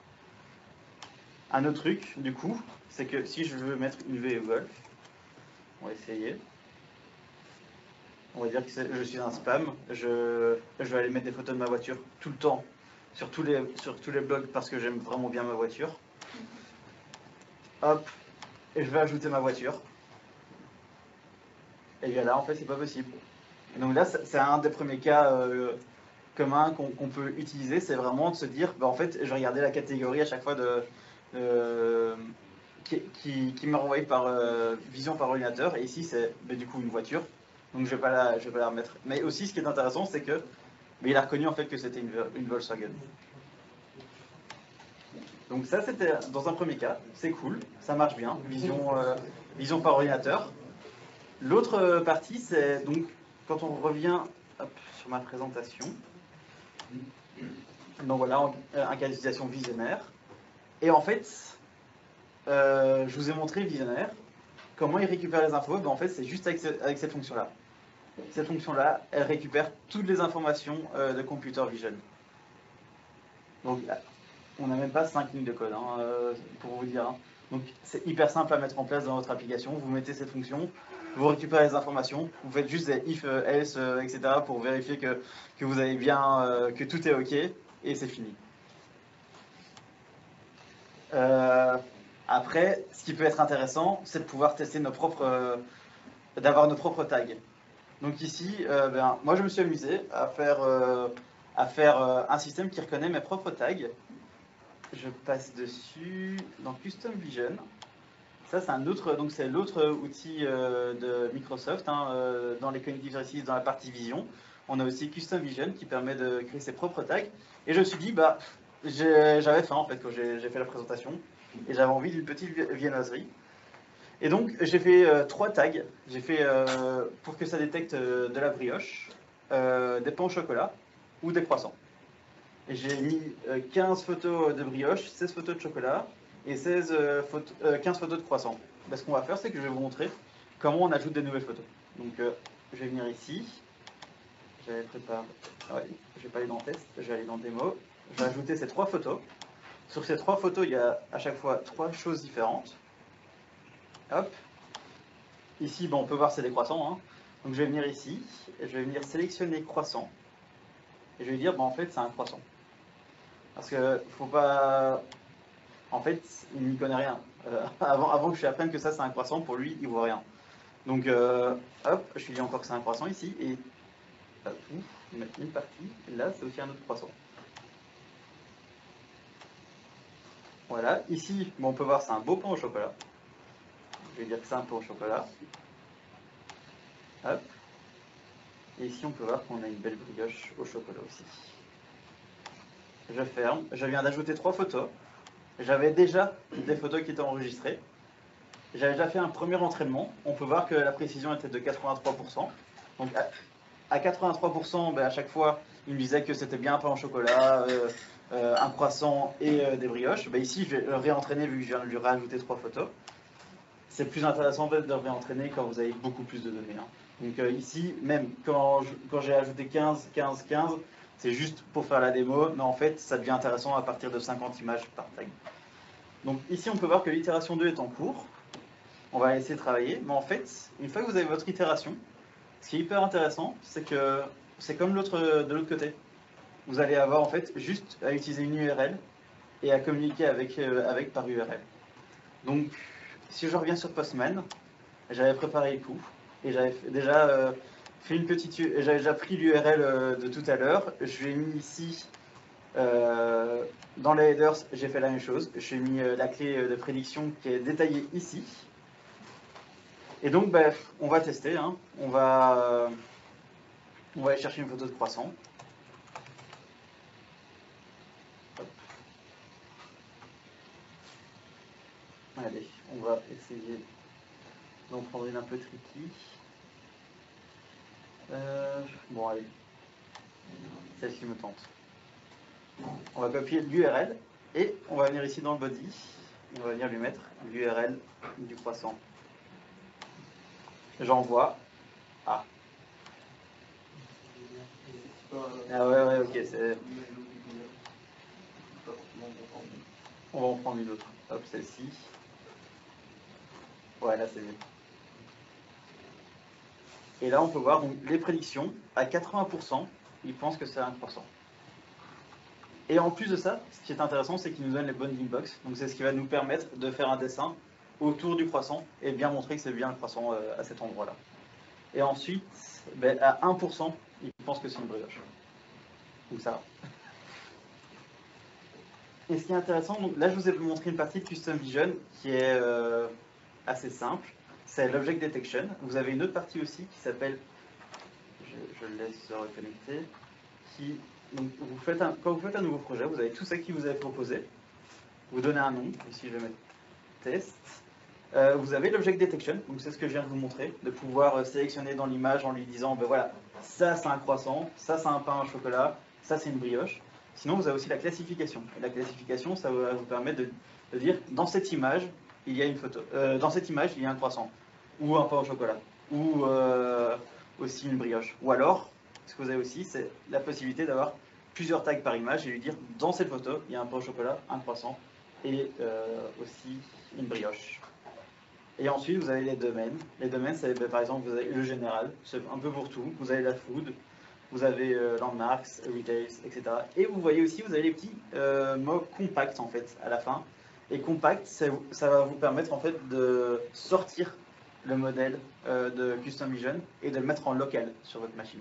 Un autre truc, du coup, c'est que si je veux mettre une UV golf, on va essayer. On va dire que je suis un spam. Je vais aller mettre des photos de ma voiture tout le temps sur tous les blogs parce que j'aime vraiment bien ma voiture. Hop, et je vais ajouter ma voiture. Et bien là, en fait, c'est pas possible. Et donc là, c'est un des premiers cas communs qu'on peut utiliser. C'est vraiment de se dire, bah, en fait, je vais regarder la catégorie à chaque fois qui m'est renvoyée par vision par ordinateur. Et ici, c'est bah, du coup une voiture. Donc je vais pas la remettre. Mais aussi, ce qui est intéressant, c'est que il a reconnu en fait que c'était une Volkswagen. Donc ça, c'était dans un premier cas. C'est cool, ça marche bien. Vision par ordinateur. L'autre partie, c'est donc quand on revient sur ma présentation. Donc voilà, un cas d'utilisation visionnaire. Et en fait, je vous ai montré visionnaire. Comment il récupère les infos? En fait, c'est juste avec cette fonction-là. Cette fonction-là, elle récupère toutes les informations de Computer Vision. Donc, on n'a même pas 5 lignes de code, hein, pour vous dire. Hein. Donc, c'est hyper simple à mettre en place dans votre application. Vous mettez cette fonction, vous récupérez les informations, vous faites juste des if, else, etc. pour vérifier que vous avez bien, que tout est OK, et c'est fini. Après, ce qui peut être intéressant, c'est de pouvoir tester d'avoir nos propres tags. Donc ici, moi je me suis amusé à faire un système qui reconnaît mes propres tags. Je passe dessus dans Custom Vision. Ça c'est c'est l'autre outil de Microsoft dans les Cognitive Services, dans la partie vision. On a aussi Custom Vision qui permet de créer ses propres tags. Et je me suis dit, j'avais faim en fait quand j'ai fait la présentation et j'avais envie d'une petite viennoiserie. Et donc, j'ai fait 3 tags. J'ai fait pour que ça détecte de la brioche, des pains au chocolat ou des croissants. Et j'ai mis 15 photos de brioche, 16 photos de chocolat et 15 photos de croissants. Ce qu'on va faire, c'est que je vais vous montrer comment on ajoute des nouvelles photos. Donc, je vais venir ici. J'avais préparé. Ouais, je vais pas aller dans Test, je vais aller dans Démo. Je vais ajouter ces 3 photos. Sur ces 3 photos, il y a à chaque fois 3 choses différentes. Hop. Ici, on peut voir c'est des croissants. Hein. Donc je vais venir ici, et je vais venir sélectionner croissant. Et je vais dire, en fait, c'est un croissant. Parce que faut pas... En fait, il n'y connaît rien. Avant que je lui apprenne que ça c'est un croissant, pour lui, il voit rien. Donc, hop, je lui dis encore que c'est un croissant ici, et hop, mettre une partie. Et là, c'est aussi un autre croissant. Voilà. Ici, on peut voir c'est un beau pain au chocolat. Je vais dire que c'est un pain au chocolat. Hop. Et ici, on peut voir qu'on a une belle brioche au chocolat aussi. Je ferme. Je viens d'ajouter 3 photos. J'avais déjà des photos qui étaient enregistrées. J'avais déjà fait un premier entraînement. On peut voir que la précision était de 83%. Donc à 83%, à chaque fois, il me disait que c'était bien un pain au chocolat, un croissant et des brioches. Bah, ici, je vais le réentraîner vu que je viens de lui rajouter 3 photos. C'est plus intéressant en fait de réentraîner quand vous avez beaucoup plus de données. Hein. Donc ici, même quand j'ai ajouté 15, 15, 15, c'est juste pour faire la démo, mais en fait, ça devient intéressant à partir de 50 images par tag. Donc ici, on peut voir que l'itération 2 est en cours. On va essayer de travailler, mais en fait, une fois que vous avez votre itération, ce qui est hyper intéressant, c'est que c'est comme de l'autre côté. Vous allez avoir en fait juste à utiliser une URL et à communiquer avec par URL. Donc, si je reviens sur Postman, j'avais préparé le coup et j'avais déjà fait une petite, j'avais déjà pris l'URL de tout à l'heure. Je l'ai mis ici dans les headers. J'ai fait la même chose. J'ai mis la clé de prédiction qui est détaillée ici. Et donc, on va tester. Hein. On va aller chercher une photo de croissant. Hop. Allez, on va essayer d'en prendre une un peu tricky. Bon, allez. Celle-ci me tente. On va copier l'URL et on va venir ici dans le body. On va venir lui mettre l'URL du croissant. J'envoie. Ah. Ah ouais, ok. On va en prendre une autre. Hop, celle-ci. Ouais, là c'est mieux. Et là, on peut voir donc, les prédictions. À 80%, ils pensent que c'est un croissant. Et en plus de ça, ce qui est intéressant, c'est qu'il nous donne les bonnes inbox. Donc c'est ce qui va nous permettre de faire un dessin autour du croissant et bien montrer que c'est bien le croissant à cet endroit-là. Et ensuite, à 1%, ils pensent que c'est une brioche. Donc ça. Et ce qui est intéressant, donc là je vous ai montré une partie de Custom Vision qui est assez simple. C'est l'Object Detection. Vous avez une autre partie aussi qui s'appelle, je le laisse se reconnecter, qui, donc, quand vous faites un nouveau projet, vous avez tout ça qui vous est proposé. Vous donnez un nom, ici je vais mettre test. Vous avez l'Object Detection, donc c'est ce que je viens de vous montrer, de pouvoir sélectionner dans l'image en lui disant, ben voilà, ça c'est un croissant, ça c'est un pain au chocolat, ça c'est une brioche. Sinon vous avez aussi la classification. Et la classification, ça va vous permettre de dire, dans cette image, il y a une photo. Dans cette image, il y a un croissant, ou un pain au chocolat, ou aussi une brioche. Ou alors, ce que vous avez aussi, c'est la possibilité d'avoir plusieurs tags par image et lui dire, dans cette photo, il y a un pain au chocolat, un croissant, et aussi une brioche. Et ensuite, vous avez les domaines. Les domaines, c'est par exemple, vous avez le général, c'est un peu pour tout. Vous avez la food, vous avez landmarks, retails, etc. Et vous voyez aussi, vous avez les petits mots compact en fait à la fin. Et compact, ça va vous permettre en fait de sortir le modèle de Custom Vision et de le mettre en local sur votre machine,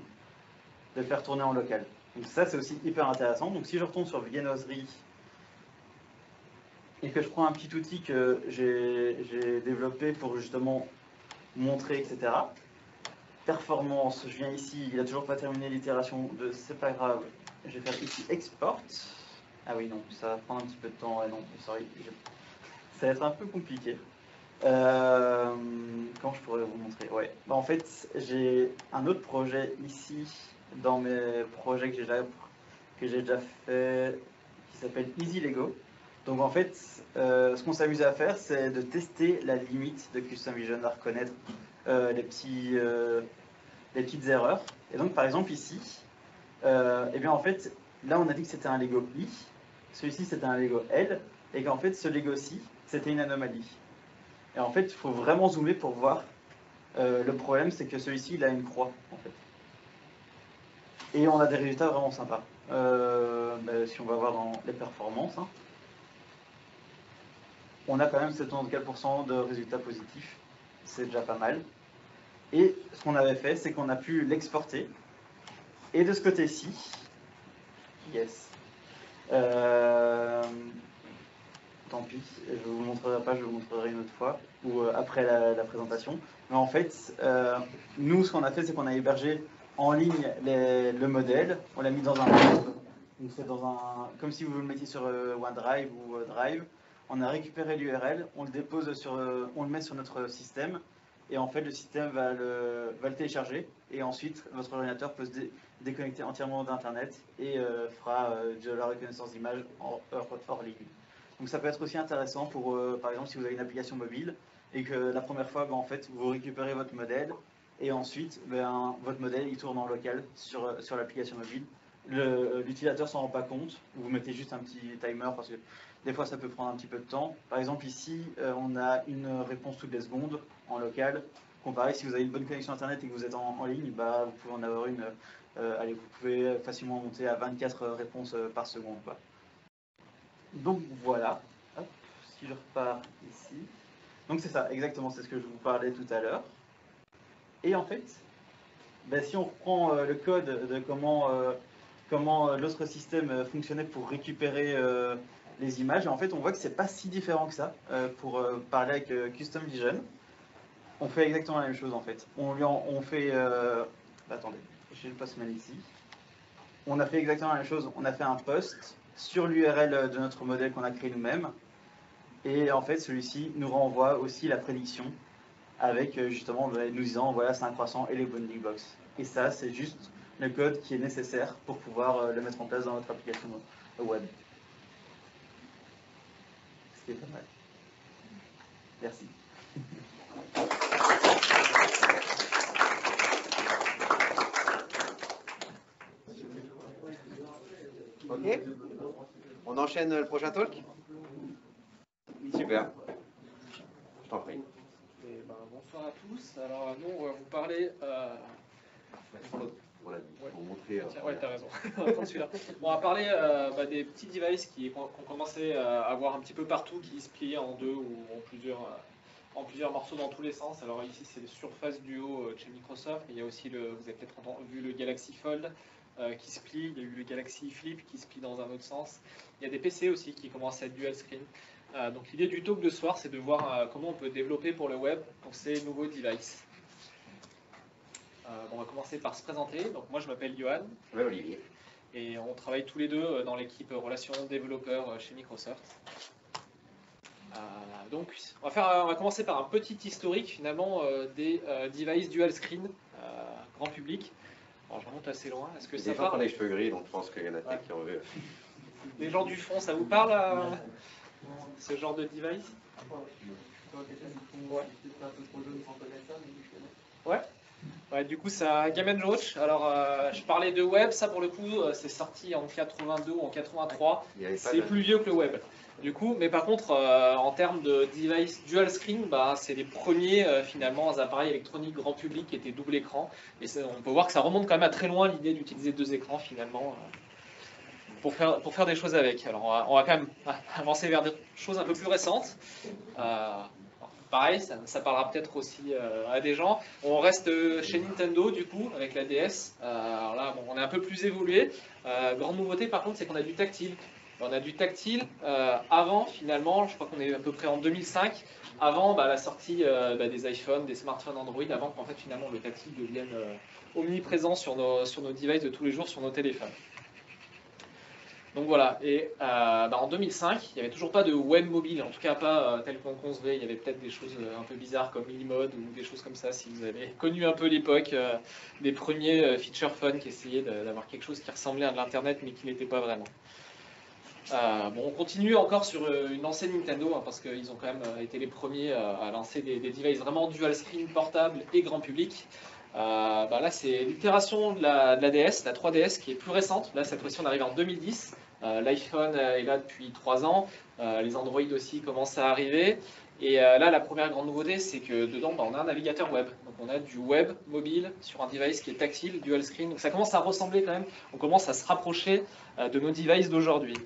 de le faire tourner en local. Donc ça, c'est aussi hyper intéressant. Donc si je retourne sur viennoiserie et que je prends un petit outil que j'ai développé pour justement montrer, etc. Performance, je viens ici, il n'a toujours pas terminé l'itération de c'est pas grave, je vais faire ici export. Ah oui, non, ça va prendre un petit peu de temps, ouais, non, sorry, ça va être un peu compliqué. Quand je pourrais vous montrer? Ouais, en fait, j'ai un autre projet ici dans mes projets que j'ai déjà fait qui s'appelle Easy Lego. Donc en fait, ce qu'on s'amusait à faire, c'est de tester la limite de Custom Vision, à reconnaître les petites erreurs. Et donc par exemple ici, et bien en fait, là on a dit que c'était un Lego I, celui-ci c'était un Lego L, et qu'en fait ce Lego-ci, c'était une anomalie. Et en fait, il faut vraiment zoomer pour voir. Le problème, c'est que celui-ci, il a une croix, en fait. Et on a des résultats vraiment sympas. Si on va voir dans les performances, hein, on a quand même 74% de résultats positifs. C'est déjà pas mal. Et ce qu'on avait fait, c'est qu'on a pu l'exporter. Et de ce côté-ci, yes. Tant pis, je ne vous montrerai pas, je vous montrerai une autre fois, ou après la présentation. Mais en fait, nous, ce qu'on a fait, c'est qu'on a hébergé en ligne le modèle, on l'a mis dans un donc c'est comme si vous le mettiez sur OneDrive ou Drive. On a récupéré l'URL, on le dépose on le met sur notre système, Et en fait, le système va le télécharger. Et ensuite, votre ordinateur peut se déconnecter entièrement d'Internet et fera de la reconnaissance d'image hors ligne. Donc ça peut être aussi intéressant pour, par exemple, si vous avez une application mobile et que la première fois, en fait, vous récupérez votre modèle et ensuite, votre modèle il tourne en local sur l'application mobile. L'utilisateur s'en rend pas compte. Vous mettez juste un petit timer parce que des fois, ça peut prendre un petit peu de temps. Par exemple, ici, on a une réponse toutes les secondes en local. Comparé, si vous avez une bonne connexion Internet et que vous êtes en ligne, vous pouvez en avoir une. Allez, vous pouvez facilement monter à 24 réponses par seconde. Donc voilà. Hop, si je repars ici. Donc c'est ça, exactement, c'est ce que je vous parlais tout à l'heure. Et en fait, si on reprend le code de comment l'autre système fonctionnait pour récupérer les images, en fait, on voit que c'est pas si différent que ça pour parler avec Custom Vision. On fait exactement la même chose en fait. On fait. Attendez, j'ai le postman ici. On a fait exactement la même chose. On a fait un post sur l'URL de notre modèle qu'on a créé nous-mêmes. Et en fait, celui-ci nous renvoie aussi la prédiction avec justement nous disant voilà, c'est un croissant et les bounding blocks. Et ça, c'est juste le code qui est nécessaire pour pouvoir le mettre en place dans notre application web. C'était pas mal. Merci. Ok. On enchaîne le prochain talk. Super. Je t'en prie. Et bonsoir à tous. Alors nous, on va vous parler. On l'a dit. Pour montrer. Ouais, t'as raison. On va prendre celui-là. On va parler des petits devices qu'on commençait à voir un petit peu partout, qui se plient en deux ou en plusieurs morceaux dans tous les sens. Alors ici, c'est le Surface Duo chez Microsoft. Il y a aussi vous avez peut-être vu le Galaxy Fold qui se plie. Il y a eu le Galaxy Flip qui se plie dans un autre sens. Il y a des PC aussi qui commencent à être dual screen. Donc l'idée du talk de ce soir, c'est de voir comment on peut développer pour le web pour ces nouveaux devices. On va commencer par se présenter. Donc moi, je m'appelle Johan. Oui, Olivier. Et on travaille tous les deux dans l'équipe relations développeurs chez Microsoft. Donc on va commencer par un petit historique finalement des devices dual screen grand public. Alors je remonte assez loin. Est-ce que ça parle? Des gens qui ont les cheveux gris, donc je pense qu'il y en a peut-être qui ont vu. Les gens du fond, ça vous parle ce genre de device? Ouais, du coup, ça Game & Watch. Alors, je parlais de web, ça pour le coup, c'est sorti en 82 ou en 83. C'est plus vieux que le web. Du coup, mais par contre, en termes de device dual screen, c'est les premiers finalement appareils électroniques grand public qui étaient double écran. Et on peut voir que ça remonte quand même à très loin l'idée d'utiliser deux écrans finalement pour faire des choses avec. Alors, on va quand même avancer vers des choses un peu plus récentes. Pareil, ça parlera peut-être aussi à des gens. On reste chez Nintendo du coup avec la DS. Alors là, on est un peu plus évolué. Grande nouveauté par contre, c'est qu'on a du tactile. On a du tactile avant finalement, je crois qu'on est à peu près en 2005, avant la sortie des iPhones, des smartphones Android, avant qu'en fait finalement le tactile devienne omniprésent sur nos devices de tous les jours, sur nos téléphones. Donc voilà, et en 2005, il n'y avait toujours pas de web mobile, en tout cas pas tel qu'on concevait. Il y avait peut-être des choses un peu bizarres comme Mode ou des choses comme ça, si vous avez connu un peu l'époque des premiers feature phones qui essayaient d'avoir quelque chose qui ressemblait à de l'Internet mais qui n'était pas vraiment. On continue encore sur une lancée de Nintendo, parce qu'ils ont quand même été les premiers à lancer des devices vraiment dual screen portable et grand public. Là, c'est l'itération de la DS, la 3DS, qui est plus récente. Là, cette fois-ci, on arrive en 2010. L'iPhone est là depuis 3 ans. Les Android aussi commencent à arriver. Et là, la première grande nouveauté, c'est que dedans, on a un navigateur web. Donc, on a du web mobile sur un device qui est tactile, dual screen. Donc, ça commence à ressembler quand même. On commence à se rapprocher de nos devices d'aujourd'hui.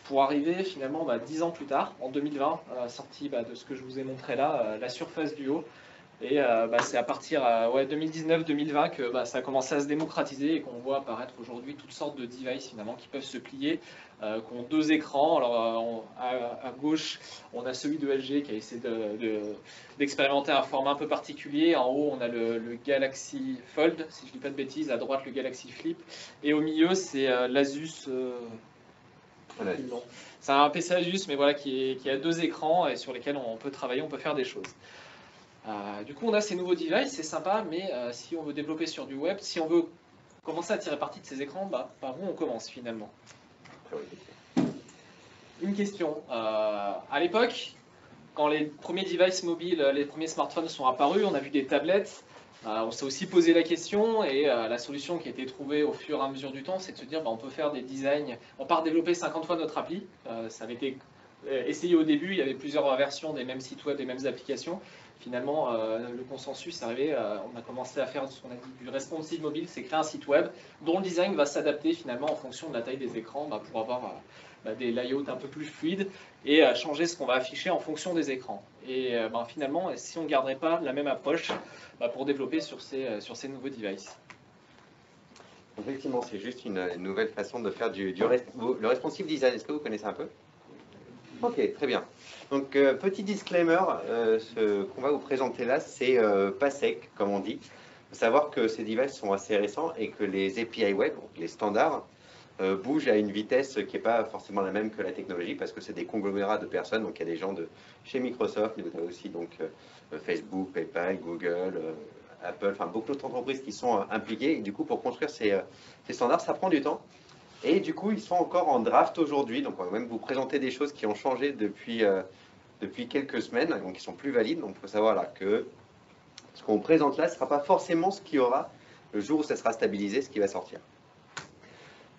Pour arriver finalement 10 ans plus tard, en 2020, sortie de ce que je vous ai montré là, la Surface Duo. Et c'est à partir de 2019-2020 que ça a commencé à se démocratiser et qu'on voit apparaître aujourd'hui toutes sortes de devices finalement qui peuvent se plier, qui ont deux écrans. Alors à gauche, on a celui de LG qui a essayé d'expérimenter un format un peu particulier. En haut, on a le Galaxy Fold, si je ne dis pas de bêtises. À droite, le Galaxy Flip. Et au milieu, c'est l'Asus. C'est un PC Asus, mais voilà, qui a deux écrans et sur lesquels on peut travailler, on peut faire des choses. Du coup, on a ces nouveaux devices, c'est sympa, mais si on veut développer sur du web, si on veut commencer à tirer parti de ces écrans, par où on commence finalement? Une question. À l'époque, quand les premiers devices mobiles, les premiers smartphones sont apparus, on a vu des tablettes. On s'est aussi posé la question et la solution qui a été trouvée au fur et à mesure du temps, c'est de se dire on peut faire des designs, on part développer 50 fois notre appli. Ça avait été essayé au début, il y avait plusieurs versions des mêmes sites web, des mêmes applications. Finalement, le consensus est arrivé, on a commencé à faire ce qu'on a dit du responsive mobile, c'est créer un site web dont le design va s'adapter finalement en fonction de la taille des écrans pour avoir des layouts un peu plus fluides et changer ce qu'on va afficher en fonction des écrans. Et finalement, si on ne garderait pas la même approche pour développer sur ces nouveaux devices. Effectivement, c'est juste une nouvelle façon de faire le responsive design. Est-ce que vous connaissez un peu? Ok, très bien. Donc, petit disclaimer, ce qu'on va vous présenter là, c'est pas sec, comme on dit. Il faut savoir que ces devices sont assez récents et que les API web, les standards, bougent à une vitesse qui n'est pas forcément la même que la technologie, parce que c'est des conglomérats de personnes. Donc, il y a des gens de chez Microsoft, mais vous avez aussi donc, Facebook, PayPal, Google, Apple, enfin beaucoup d'autres entreprises qui sont impliquées. Et du coup, pour construire ces standards, ça prend du temps. Et du coup, ils sont encore en draft aujourd'hui. Donc, on va même vous présenter des choses qui ont changé depuis quelques semaines, donc qui sont plus valides. Donc, il faut savoir là que ce qu'on présente là ne sera pas forcément ce qu'il y aura le jour où ça sera stabilisé, ce qui va sortir.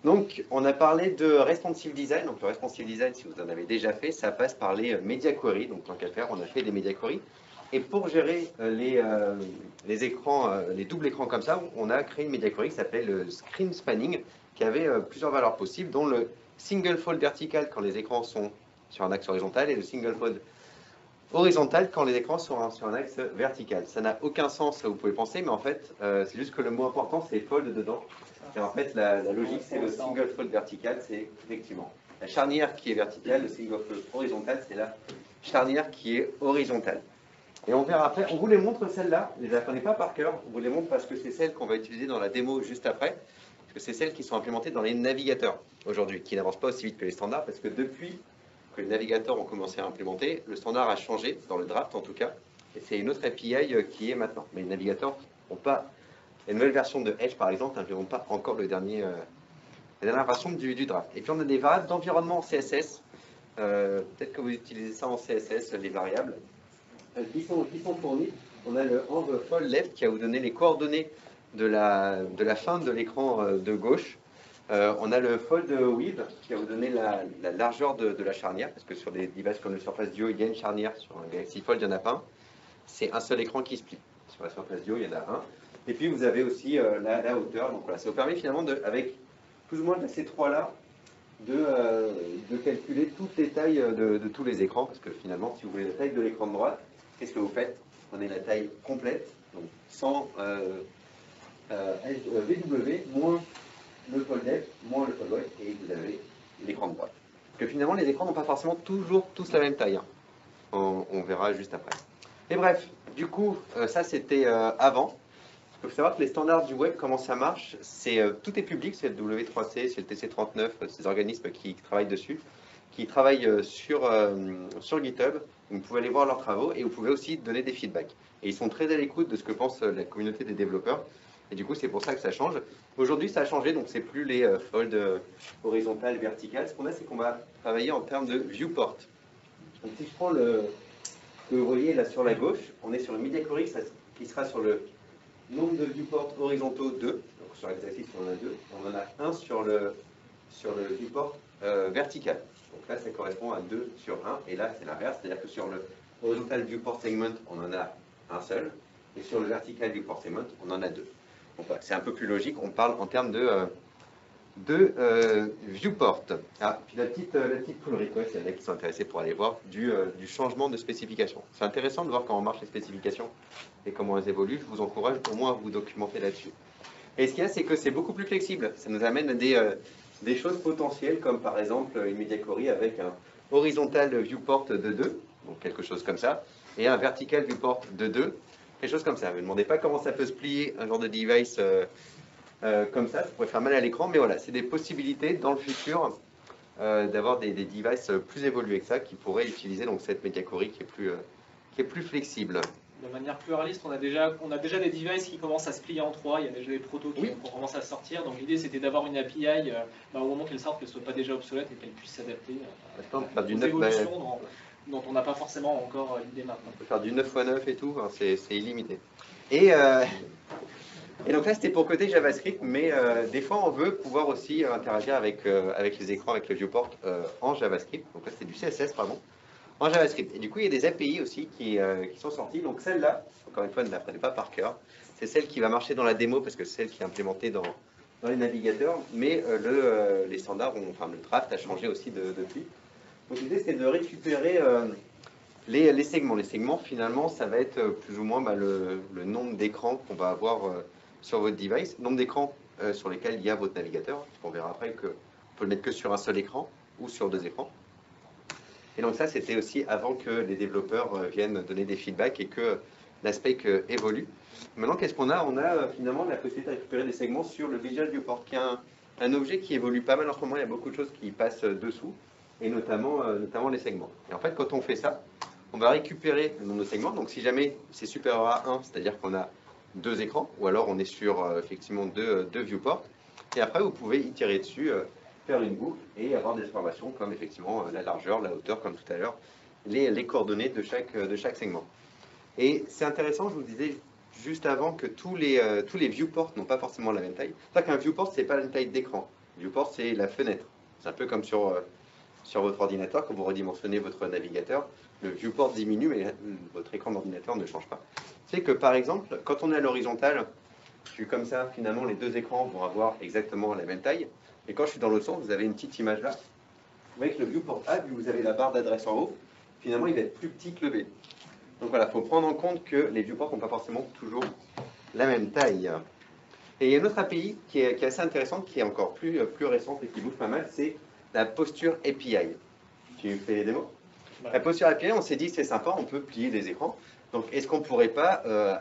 Donc, on a parlé de responsive design. Donc, le responsive design, si vous en avez déjà fait, ça passe par les media queries. Donc, tant qu'à faire, on a fait des media queries. Et pour gérer les écrans, les doubles écrans comme ça, on a créé une media query qui s'appelait le screen spanning, qui avait plusieurs valeurs possibles, dont le single fold vertical quand les écrans sont sur un axe horizontal et le single fold horizontal quand les écrans sont sur un axe vertical. Ça n'a aucun sens, vous pouvez penser, mais en fait, c'est juste que le mot important, c'est fold dedans. Et en fait, la logique, c'est le single fold vertical, c'est effectivement la charnière qui est verticale, le single fold horizontal, c'est la charnière qui est horizontale. Et on verra après, on vous les montre celles-là, ne les apprenez pas par cœur, on vous les montre parce que c'est celles qu'on va utiliser dans la démo juste après, parce que c'est celles qui sont implémentées dans les navigateurs aujourd'hui, qui n'avancent pas aussi vite que les standards, parce que depuis que les navigateurs ont commencé à implémenter, le standard a changé, dans le draft en tout cas, et c'est une autre API qui est maintenant. Mais les navigateurs n'ont pas, la nouvelle version de Edge par exemple, n'implémente pas encore la dernière version du draft. Et puis on a des variables d'environnement en CSS, peut-être que vous utilisez ça en CSS, les variables, qui sont fournies. On a le env fold left qui va vous donner les coordonnées de la fin de l'écran de gauche. On a le fold width qui va vous donner la largeur de la charnière, parce que sur des devices comme le Surface Duo, il y a une charnière. Sur un Galaxy Fold, il n'y en a pas un. C'est un seul écran qui split. Sur la Surface Duo, il y en a un. Et puis vous avez aussi la hauteur. Donc voilà, ça vous permet finalement, avec plus ou moins de ces trois-là, de calculer toutes les tailles de tous les écrans, parce que finalement, si vous voulez la taille de l'écran de droite, qu'est-ce que vous faites? Vous prenez la taille complète, donc sans VW, moins le fold left, moins le fold right, et vous avez l'écran de droite. Parce que finalement, les écrans n'ont pas forcément toujours tous la même taille. Hein. On verra juste après. Et bref, du coup, ça c'était avant. Il faut savoir que les standards du web, comment ça marche, tout est public, c'est le W3C, c'est le TC39, ces organismes qui travaillent dessus, qui travaillent sur GitHub. Vous pouvez aller voir leurs travaux et vous pouvez aussi donner des feedbacks. Et ils sont très à l'écoute de ce que pense la communauté des développeurs. Et du coup, c'est pour ça que ça change. Aujourd'hui, ça a changé, donc c'est plus les folds horizontales, verticales. Ce qu'on a, c'est qu'on va travailler en termes de viewport. Donc si je prends ce que vous voyez là sur la gauche, on est sur une media query qui sera sur le nombre de viewports horizontaux 2, donc sur l'exercice on en a 2, on en a un sur le viewport vertical. Donc là ça correspond à 2 sur 1, et là c'est l'inverse, c'est-à-dire que sur le horizontal viewport segment on en a un seul, et sur le vertical viewport segment on en a 2. Donc voilà, c'est un peu plus logique, on parle en termes de viewport. Ah, puis la petite pull request, il y en a qui sont intéressés pour aller voir du changement de spécification. C'est intéressant de voir comment marchent les spécifications et comment elles évoluent. Je vous encourage au moins à vous documenter là-dessus. Et ce qu'il y a, c'est que c'est beaucoup plus flexible. Ça nous amène à des choses potentielles, comme par exemple une media query avec un horizontal viewport de 2, donc quelque chose comme ça, et un vertical viewport de 2, quelque chose comme ça. Ne me demandez pas comment ça peut se plier un genre de device comme ça pourrait faire mal à l'écran, mais voilà, c'est des possibilités dans le futur d'avoir des devices plus évolués que ça qui pourraient utiliser donc cette media query qui est plus flexible. de manière pluraliste. On a déjà des devices qui commencent à se plier en trois, il y a déjà des protos qui commencent à sortir. Donc l'idée c'était d'avoir une API au moment qu'elle sorte, qu'elle ne soit pas déjà obsolète et qu'elle puisse s'adapter aux évolutions dont on n'a pas forcément encore l'idée maintenant. On peut faire du 9x9 et tout, hein, c'est illimité. Et donc là, c'était pour côté JavaScript, mais des fois, on veut pouvoir aussi interagir avec les écrans, avec le viewport en JavaScript. Donc là, c'est du CSS, pardon, en JavaScript. Et du coup, il y a des API aussi qui sont sorties. Donc celle-là, encore une fois, ne la prenez pas par cœur. C'est celle qui va marcher dans la démo, parce que c'est celle qui est implémentée dans les navigateurs. Mais les standards, le draft a changé aussi depuis. Donc l'idée, c'est de récupérer les segments. Les segments, finalement, ça va être plus ou moins le nombre d'écrans qu'on va avoir sur votre device, nombre d'écrans sur lesquels il y a votre navigateur. On verra après qu'on peut le mettre que sur un seul écran ou sur deux écrans. Et donc ça, c'était aussi avant que les développeurs viennent donner des feedbacks et que l'aspect évolue. Maintenant, qu'est-ce qu'on a? On a finalement la possibilité de récupérer des segments sur le Visual Viewport, qui est un objet qui évolue pas mal en ce moment. Il y a beaucoup de choses qui passent dessous, et notamment les segments. Et en fait, quand on fait ça, on va récupérer le nombre de segments. Donc si jamais c'est supérieur à 1, c'est-à-dire qu'on a deux écrans, ou alors on est sur effectivement deux viewports. Et après, vous pouvez itérer dessus, faire une boucle et avoir des informations comme effectivement la largeur, la hauteur, comme tout à l'heure, les coordonnées de chaque segment. Et c'est intéressant, je vous disais juste avant que tous les viewports n'ont pas forcément la même taille. C'est-à-dire qu'un viewport, c'est pas la même taille d'écran. Viewport, c'est la fenêtre. C'est un peu comme sur votre ordinateur, quand vous redimensionnez votre navigateur, le viewport diminue, mais votre écran d'ordinateur ne change pas. C'est que par exemple, quand on est à l'horizontale, je suis comme ça, finalement les deux écrans vont avoir exactement la même taille. Et quand je suis dans l'autre sens, vous avez une petite image là. Vous voyez que le viewport A, vu que vous avez la barre d'adresse en haut, finalement il va être plus petit que le B. Donc voilà, il faut prendre en compte que les viewports n'ont pas forcément toujours la même taille. Et il y a une autre API qui est assez intéressante, qui est encore plus récente et qui bouge pas mal, c'est la posture API. Tu fais les démos? La posture API, on s'est dit c'est sympa, on peut plier les écrans. Donc est-ce qu'on ne pourrait pas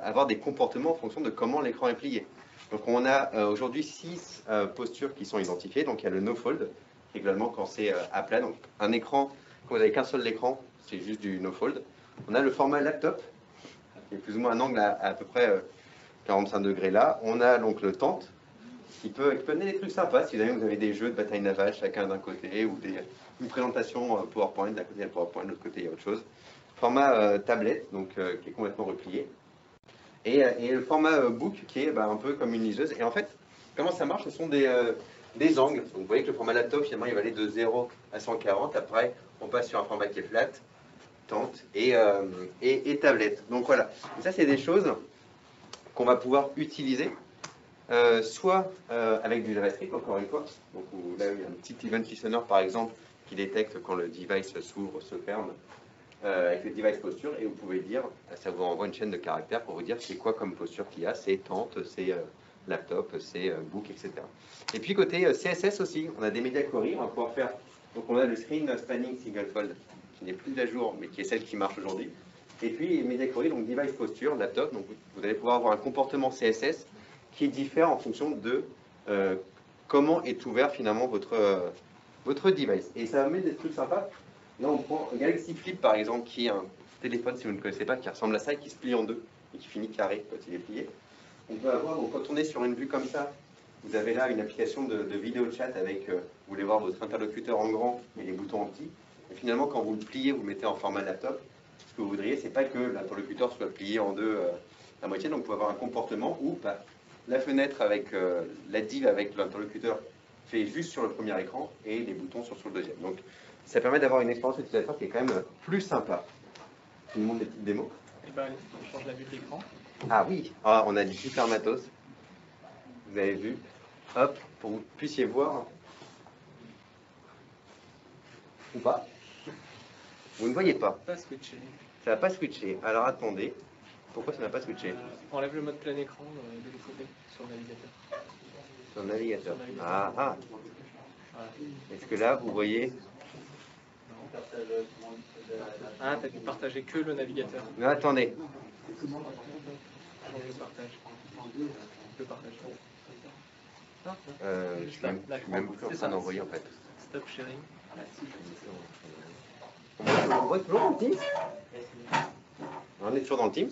avoir des comportements en fonction de comment l'écran est plié? Donc on a aujourd'hui 6 postures qui sont identifiées. Donc il y a le no-fold, également quand c'est à plat. Donc un écran, quand vous n'avez qu'un seul écran, c'est juste du no-fold. On a le format laptop, qui est plus ou moins un angle à peu près 45 degrés là. On a donc le tente, qui peut donner des trucs sympas si jamais vous avez des jeux de bataille navale chacun d'un côté, ou une présentation PowerPoint, d'un côté il y a le PowerPoint, de l'autre côté il y a autre chose. Format tablette, donc qui est complètement replié. Et le format book qui est un peu comme une liseuse. Et en fait, comment ça marche? Ce sont des angles. Donc, vous voyez que le format laptop, finalement, il va aller de 0 à 140. Après, on passe sur un format qui est flat, tente et tablette. Donc voilà, et ça c'est des choses qu'on va pouvoir utiliser soit avec du JavaScript, encore une fois. Donc là, il y a un petit event listener par exemple qui détecte quand le device s'ouvre, se ferme avec le device posture, et vous pouvez dire, ça vous envoie une chaîne de caractères pour vous dire c'est quoi comme posture qu'il y a, c'est tente, c'est laptop, c'est book, etc. Et puis côté CSS aussi, on a des media queries, on va pouvoir faire, donc on a le screen spanning single fold qui n'est plus à jour, mais qui est celle qui marche aujourd'hui. Et puis media query, donc device posture, laptop, donc vous allez pouvoir avoir un comportement CSS qui diffère en fonction de comment est ouvert finalement votre device. Et ça met des trucs sympas. Là, on prend un Galaxy Flip, par exemple, qui est un téléphone, si vous ne connaissez pas, qui ressemble à ça, et qui se plie en deux, et qui finit carré quand il est plié. On peut avoir, donc, quand on est sur une vue comme ça, vous avez là une application de vidéo chat avec, vous voulez voir votre interlocuteur en grand et les boutons en petit. Et finalement, quand vous le pliez, vous le mettez en format laptop. Ce que vous voudriez, c'est pas que l'interlocuteur soit plié en deux à moitié. Donc, vous pouvez avoir un comportement où la fenêtre avec la div avec l'interlocuteur fait juste sur le premier écran et les boutons sur le deuxième. Donc, ça permet d'avoir une expérience utilisateur qui est quand même plus sympa. Je vous montre des petites démos. Et on change la vue de l'écran. Ah oui, on a du super matos. Vous avez vu. Hop, pour que vous puissiez voir. Ou pas. Vous ne voyez pas. Pas switché. Ça va pas switcher. Alors attendez. Pourquoi ça n'a pas switché? Enlève le mode plein écran de l'autre côté, sur le navigateur. Sur le navigateur. Ah. Voilà. Est-ce que là, vous voyez? Ah, t'as dû partager que le navigateur. Non, attendez. Change le partage. Le partage. Je suis même plus en train d'envoyer en fait. Stop sharing. On voit toujours dans le Teams? On est toujours dans le Teams?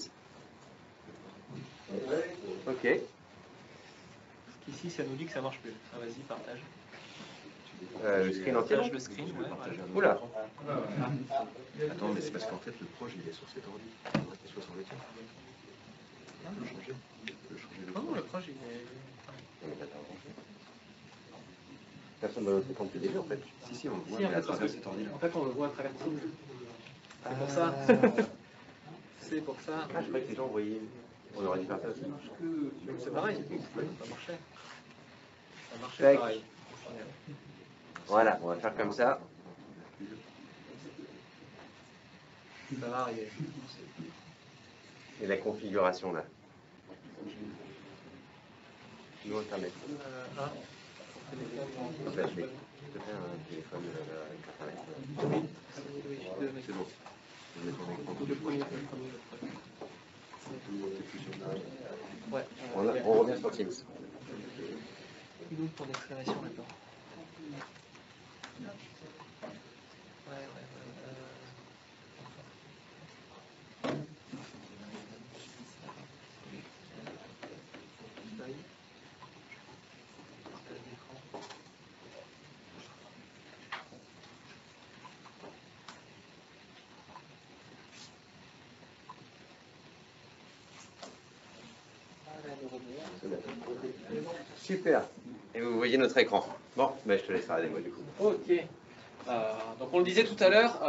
Ok. Ici, ça nous dit que ça marche plus. Ah, vas-y, partage. Le screen entier. Partage le screen, ouais. Oula. Attends, mais c'est parce qu'en fait, le proche, il est sur cet ordi. Il faudrait qu'il soit sur le tien. Tu peux changer. Tu peux changer le Non, non, proche. le proche, il est. Personne ne le compte déjà en fait. Si, on le voit, Si, en mais fait, à travers parce cet ordi-là. En fait, on le voit à travers Teams. C'est pour ça. C'est pour ça. Ah, je croyais que les gens voyaient. On aurait dû faire ça aussi. C'est pareil. Ça marchait. Ça marchait Tac. pareil. Voilà, on va faire comme ça. Ça va arriver. Et la configuration là. Nous Internet. Donc là, je vais te faire un téléphone avec Internet. C'est bon. On met ton écran. Le premier. Ouais. On revient sur Teams. D'où pour d'exclamation maintenant. Ouais. Super. Et vous voyez notre écran. Bon, ben, je te laisse arrêter moi du coup. Ok. Donc on le disait tout à l'heure,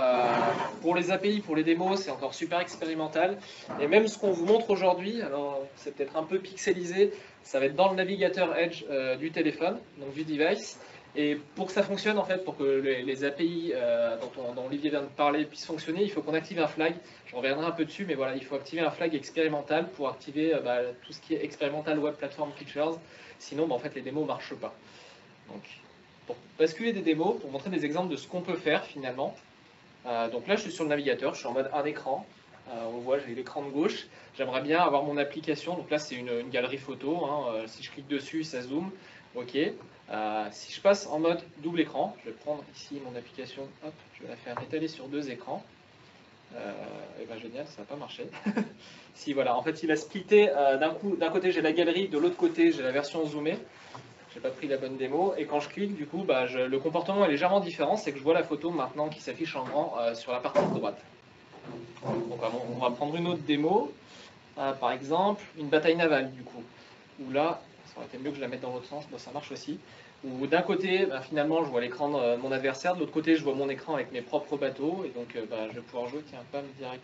pour les API, pour les démos, c'est encore super expérimental. Et même ce qu'on vous montre aujourd'hui, alors c'est peut-être un peu pixelisé, ça va être dans le navigateur Edge du téléphone, donc du device. Et pour que ça fonctionne, en fait, pour que les API dont Olivier vient de parler puissent fonctionner, il faut qu'on active un flag. Je reviendrai un peu dessus, mais voilà, il faut activer un flag expérimental pour activer tout ce qui est expérimental Web Platform Features. Sinon, en fait, les démos ne marchent pas. Donc, pour basculer des démos, pour montrer des exemples de ce qu'on peut faire finalement. Donc là, je suis sur le navigateur, je suis en mode un écran. On voit, j'ai l'écran de gauche. J'aimerais bien avoir mon application. Donc là, c'est une galerie photo. Si je clique dessus, ça zoome. OK. Si je passe en mode double écran, je vais prendre ici mon application. Hop, je vais la faire étaler sur 2 écrans. Et ben génial, ça n'a pas marché. Si voilà, en fait, il a splitté. D'un côté, j'ai la galerie, de l'autre côté, j'ai la version zoomée. J'ai pas pris la bonne démo, et quand je clique, du coup, le comportement est légèrement différent, c'est que je vois la photo maintenant qui s'affiche en grand sur la partie de droite. Donc on va prendre une autre démo, par exemple une bataille navale, du coup, où là, ça aurait été mieux que je la mette dans l'autre sens, ça marche aussi, où d'un côté, finalement, je vois l'écran de mon adversaire, de l'autre côté, je vois mon écran avec mes propres bateaux, et donc je vais pouvoir jouer, tiens, pam, direct.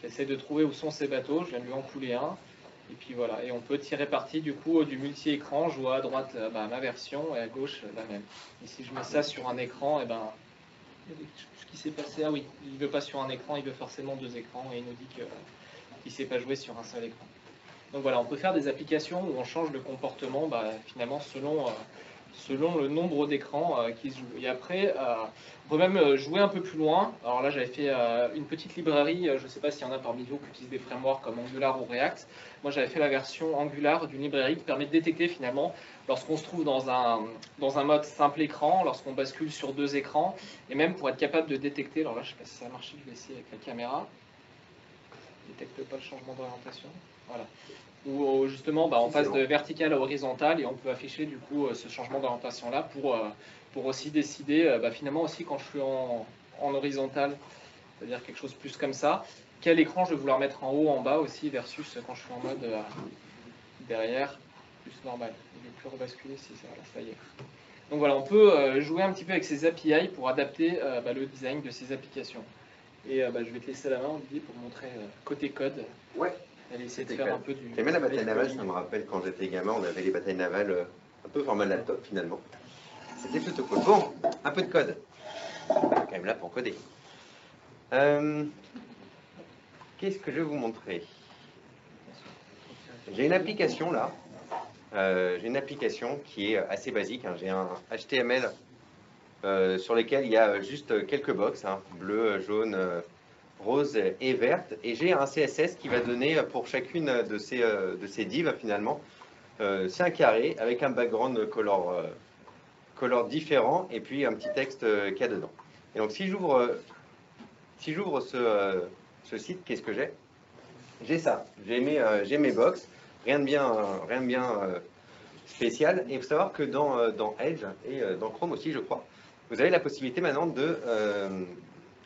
J'essaie de trouver où sont ces bateaux, je viens de lui en couler un. Et puis voilà, et on peut tirer parti du coup du multi-écran. Je vois à droite ma version et à gauche la même. Et si je mets ça sur un écran, ce qui s'est passé, ah oui, il ne veut pas sur un écran, il veut forcément 2 écrans et il nous dit qu'il ne sait pas jouer sur un seul écran. Donc voilà, on peut faire des applications où on change le comportement finalement selon le nombre d'écrans qui se jouent. Et après, on peut même jouer un peu plus loin. Alors là, j'avais fait une petite librairie, je ne sais pas s'il y en a parmi vous qui utilisent des frameworks comme Angular ou React. Moi, j'avais fait la version Angular d'une librairie qui permet de détecter finalement lorsqu'on se trouve dans un mode simple écran, lorsqu'on bascule sur 2 écrans, et même pour être capable de détecter, alors là, je ne sais pas si ça a marché, je vais essayer avec la caméra. Détecte pas le changement d'orientation. Voilà. Où justement on passe de vertical à horizontal et on peut afficher du coup ce changement d'orientation là pour aussi décider finalement aussi quand je suis en horizontal, c'est-à-dire quelque chose plus comme ça, quel écran je vais vouloir mettre en haut, en bas aussi versus quand je suis en mode derrière, plus normal. Je ne vais plus rebasculer si ça y est. Donc voilà, on peut jouer un petit peu avec ces API pour adapter le design de ces applications. Et je vais te laisser la main, Olivier, pour montrer côté code. Ouais. Elle essaie de faire un peu du... J'aimais la bataille navale, ça me rappelle quand j'étais gamin, on avait les batailles navales un peu format laptop finalement. C'était plutôt cool. Bon, un peu de code. On est quand même là pour coder. Qu'est-ce que je vais vous montrer? J'ai une application là. J'ai une application qui est assez basique. J'ai un HTML sur lequel il y a juste quelques box, bleu, jaune, rose et verte. Et j'ai un CSS qui va donner pour chacune de ces divs finalement. C'est un carré avec un background color différent et puis un petit texte qu'il y a dedans. Et donc si j'ouvre ce site, qu'est-ce que j'ai? j'ai ça, j'ai mes box, rien de bien spécial. Et il faut savoir que dans Edge et dans Chrome aussi, je crois, vous avez la possibilité maintenant de,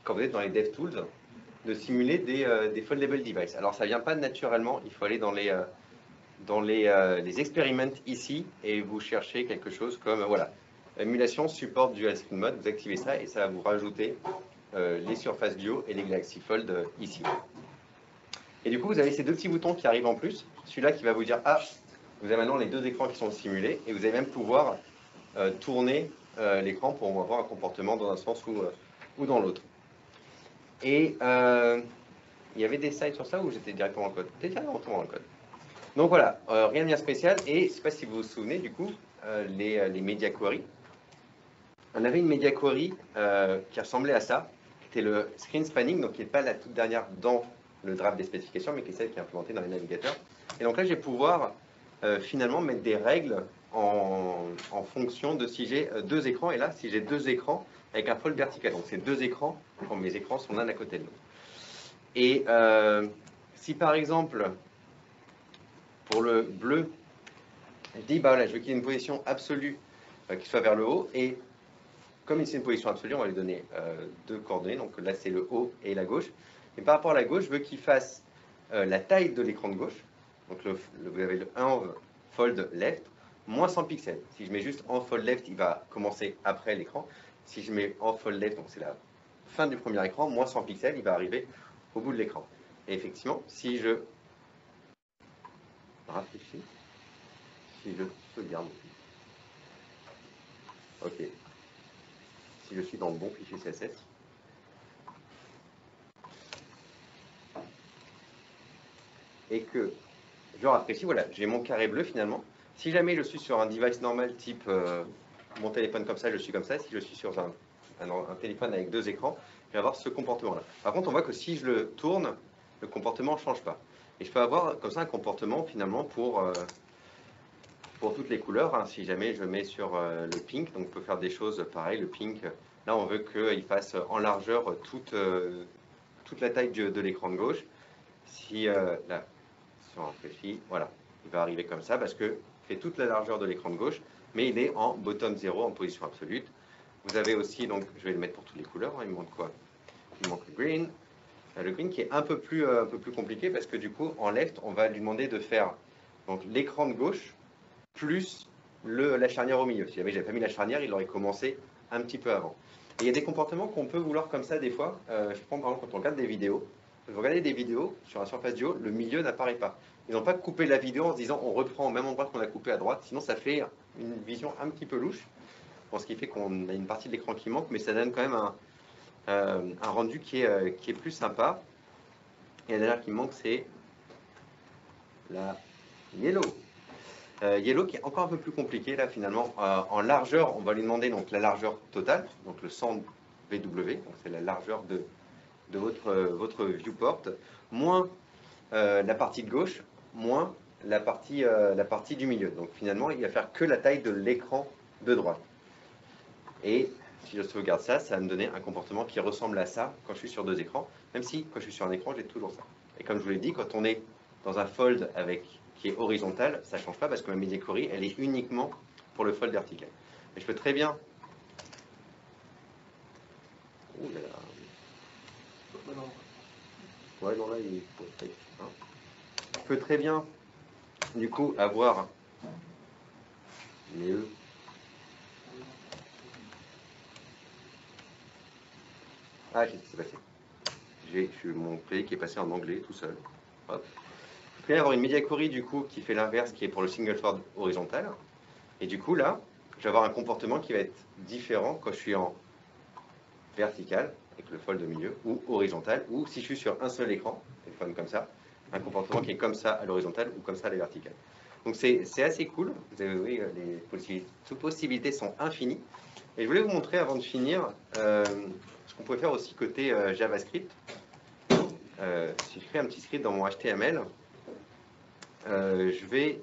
quand vous êtes dans les DevTools, de simuler des foldable devices. Alors ça vient pas naturellement, il faut aller dans les experiments ici et vous cherchez quelque chose comme, voilà, émulation support dual screen mode, vous activez ça et ça va vous rajouter les surfaces bio et les Galaxy Fold ici. Et du coup, vous avez ces deux petits boutons qui arrivent en plus. Celui-là qui va vous dire, ah, vous avez maintenant les deux écrans qui sont simulés et vous allez même pouvoir tourner l'écran pour avoir un comportement dans un sens ou dans l'autre. Et il y avait des slides sur ça ou j'étais directement dans le code? J'étais directement dans le code. Donc voilà, rien de bien spécial. Et je ne sais pas si vous vous souvenez du coup, les media queries. On avait une media query qui ressemblait à ça, qui était le screen spanning, donc qui n'est pas la toute dernière dans le draft des spécifications, mais qui est celle qui est implémentée dans les navigateurs. Et donc là, je vais pouvoir finalement mettre des règles en fonction de si j'ai deux écrans. Et là, si j'ai deux écrans avec un fold vertical, donc c'est deux écrans quand mes écrans sont l'un à côté de l'autre. Et si par exemple, pour le bleu, je dis, bah voilà, je veux qu'il y ait une position absolue qui soit vers le haut, et comme c'est une position absolue, on va lui donner deux coordonnées, donc là c'est le haut et la gauche. Et par rapport à la gauche, je veux qu'il fasse la taille de l'écran de gauche, donc vous avez le 1 fold left, moins 100 pixels. Si je mets juste en fold left, il va commencer après l'écran. Si je mets en fold left, donc c'est la fin du premier écran, moins 100 pixels, il va arriver au bout de l'écran. Et effectivement, si je rafraîchis, si je sauvegarde, ok, si je suis dans le bon fichier CSS, et que je rafraîchis, voilà, j'ai mon carré bleu finalement. Si jamais je suis sur un device normal type mon téléphone comme ça, je suis comme ça. Si je suis sur un téléphone avec deux écrans, je vais avoir ce comportement-là. Par contre, on voit que si je le tourne, le comportement ne change pas. Et je peux avoir comme ça un comportement finalement pour toutes les couleurs. Hein. Si jamais je mets sur le pink, donc on peut faire des choses pareilles. Le pink, là on veut qu'il fasse en largeur toute la taille de l'écran de gauche. Si là, si on réfléchit, voilà, il va arriver comme ça parce que fait toute la largeur de l'écran de gauche, mais il est en bottom 0 en position absolue. Vous avez aussi, donc je vais le mettre pour toutes les couleurs, hein, il me manque quoi? Il me manque le green. Le green qui est un peu plus compliqué parce que du coup, en left, on va lui demander de faire l'écran de gauche plus la charnière au milieu. Si jamais j'avais pas mis la charnière, il aurait commencé un petit peu avant. Et il y a des comportements qu'on peut vouloir comme ça des fois. Je prends par exemple quand on regarde des vidéos. Vous regardez des vidéos sur un Surface Duo, le milieu n'apparaît pas. Ils n'ont pas coupé la vidéo en se disant on reprend au même endroit qu'on a coupé à droite, sinon ça fait une vision un petit peu louche. Bon, ce qui fait qu'on a une partie de l'écran qui manque, mais ça donne quand même un rendu qui est plus sympa. Et la dernière qui me manque, c'est la yellow. Yellow qui est encore un peu plus compliqué là finalement. En largeur, on va lui demander donc la largeur totale, donc le 100 VW, donc c'est la largeur de votre viewport, moins la partie de gauche, moins la partie du milieu. Donc finalement, il va faire que la taille de l'écran de droite. Et si je sauvegarde ça, ça va me donner un comportement qui ressemble à ça quand je suis sur deux écrans, même si quand je suis sur un écran, j'ai toujours ça. Et comme je vous l'ai dit, quand on est dans un fold qui est horizontal, ça ne change pas parce que ma media query, elle est uniquement pour le fold vertical. Mais je peux très bien... Oh là là. Ouais, non, là, il faut... Hein. Je peux très bien, du coup, avoir les E. Ah, qu'est-ce qui s'est passé? J'ai mon play qui est passé en anglais tout seul. Hop. Je peux avoir une media query, du coup, qui fait l'inverse, qui est pour le single fold horizontal. Et du coup, là, je vais avoir un comportement qui va être différent quand je suis en vertical, avec le fold au milieu, ou horizontal, ou si je suis sur un seul écran, téléphone comme ça, un comportement qui est comme ça à l'horizontale ou comme ça à la verticale. Donc c'est assez cool. Vous avez vu, les possibilités sont infinies. Et je voulais vous montrer avant de finir ce qu'on pouvait faire aussi côté JavaScript. Si je crée un petit script dans mon HTML, je vais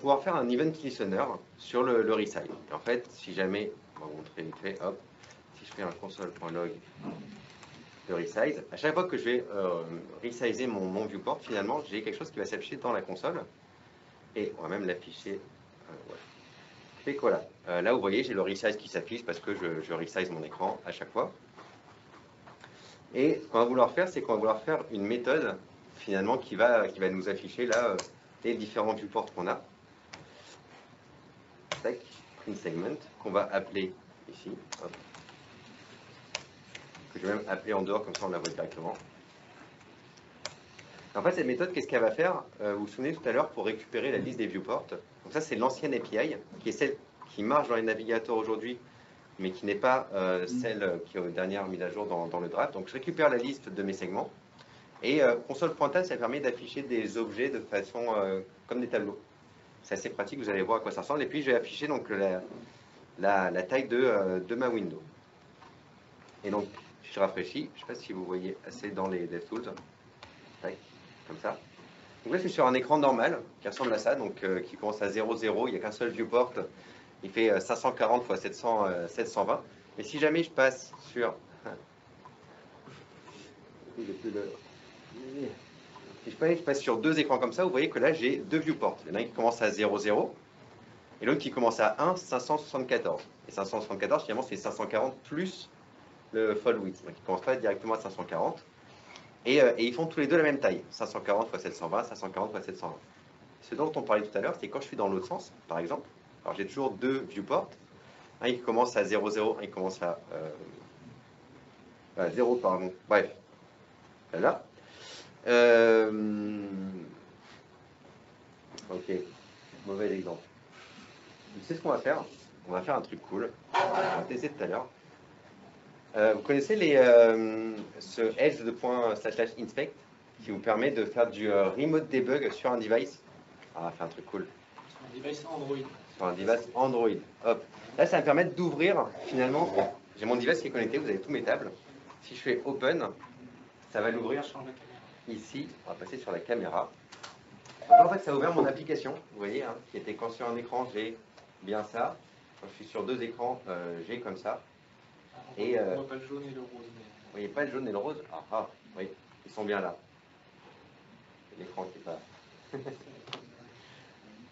pouvoir faire un event listener sur le resize. Et en fait, si jamais, on va vous montrer vite fait, hop, si je fais un console.log de resize. À chaque fois que je vais resizer mon viewport, finalement, j'ai quelque chose qui va s'afficher dans la console. Et on va même l'afficher. Ouais. Et voilà. Là, vous voyez, j'ai le resize qui s'affiche parce que je resize mon écran à chaque fois. Et ce qu'on va vouloir faire, c'est qu'on va vouloir faire une méthode, finalement, qui va nous afficher là les différents viewports qu'on a. Tac, print segment, qu'on va appeler ici. Hop. Que je vais même appeler en dehors, comme ça on la voit directement. En fait, cette méthode, qu'est-ce qu'elle va faire? Vous vous souvenez tout à l'heure pour récupérer la liste des viewports. Donc ça, c'est l'ancienne API, qui est celle qui marche dans les navigateurs aujourd'hui, mais qui n'est pas celle qui est aux dernières mises à jour dans le draft. Donc je récupère la liste de mes segments. Et console.tas, ça permet d'afficher des objets de façon comme des tableaux. C'est assez pratique, vous allez voir à quoi ça ressemble. Et puis je vais afficher donc la taille de ma window. Et donc, si je rafraîchis, je ne sais pas si vous voyez assez dans les DevTools. Tac, comme ça. Donc là, je suis sur un écran normal qui ressemble à ça, donc qui commence à 0,0. Il n'y a qu'un seul viewport. Il fait 540 x 720. Mais si jamais je passe sur... Si je passe sur deux écrans comme ça, vous voyez que là, j'ai deux viewports. Il y en a un qui commence à 0,0 et l'autre qui commence à 1, 574. Et 574, finalement, c'est 540 plus le fold width. Donc, ils ne commencent pas directement à 540. Et ils font tous les deux la même taille. 540 x 720, 540 x 720. Ce dont on parlait tout à l'heure, c'est quand je suis dans l'autre sens, par exemple. Alors, j'ai toujours deux viewports. Un qui commence à 0,0, un qui commence à 0, pardon. Bref. Là. Ok, mauvais exemple. C'est ce qu'on va faire. On va faire un truc cool. On va tester tout à l'heure. Vous connaissez ce edge de ./inspect qui vous permet de faire du remote debug sur un device. On va faire un truc cool. Sur un device Android. Sur un device Android. Hop. Là, ça va me permettre d'ouvrir finalement. J'ai mon device qui est connecté, vous avez tous mes tables. Si je fais open, ça va l'ouvrir. Ici, on va passer sur la caméra. Donc en fait, ça a ouvert mon application, vous voyez, hein, qui était quand sur un écran, j'ai bien ça. Quand je suis sur deux écrans, j'ai comme ça. Et, on voit pas le jaune et le rose. Mais... vous voyez pas le jaune et le rose? Ah, oui, ils sont bien là. L'écran qui est pas...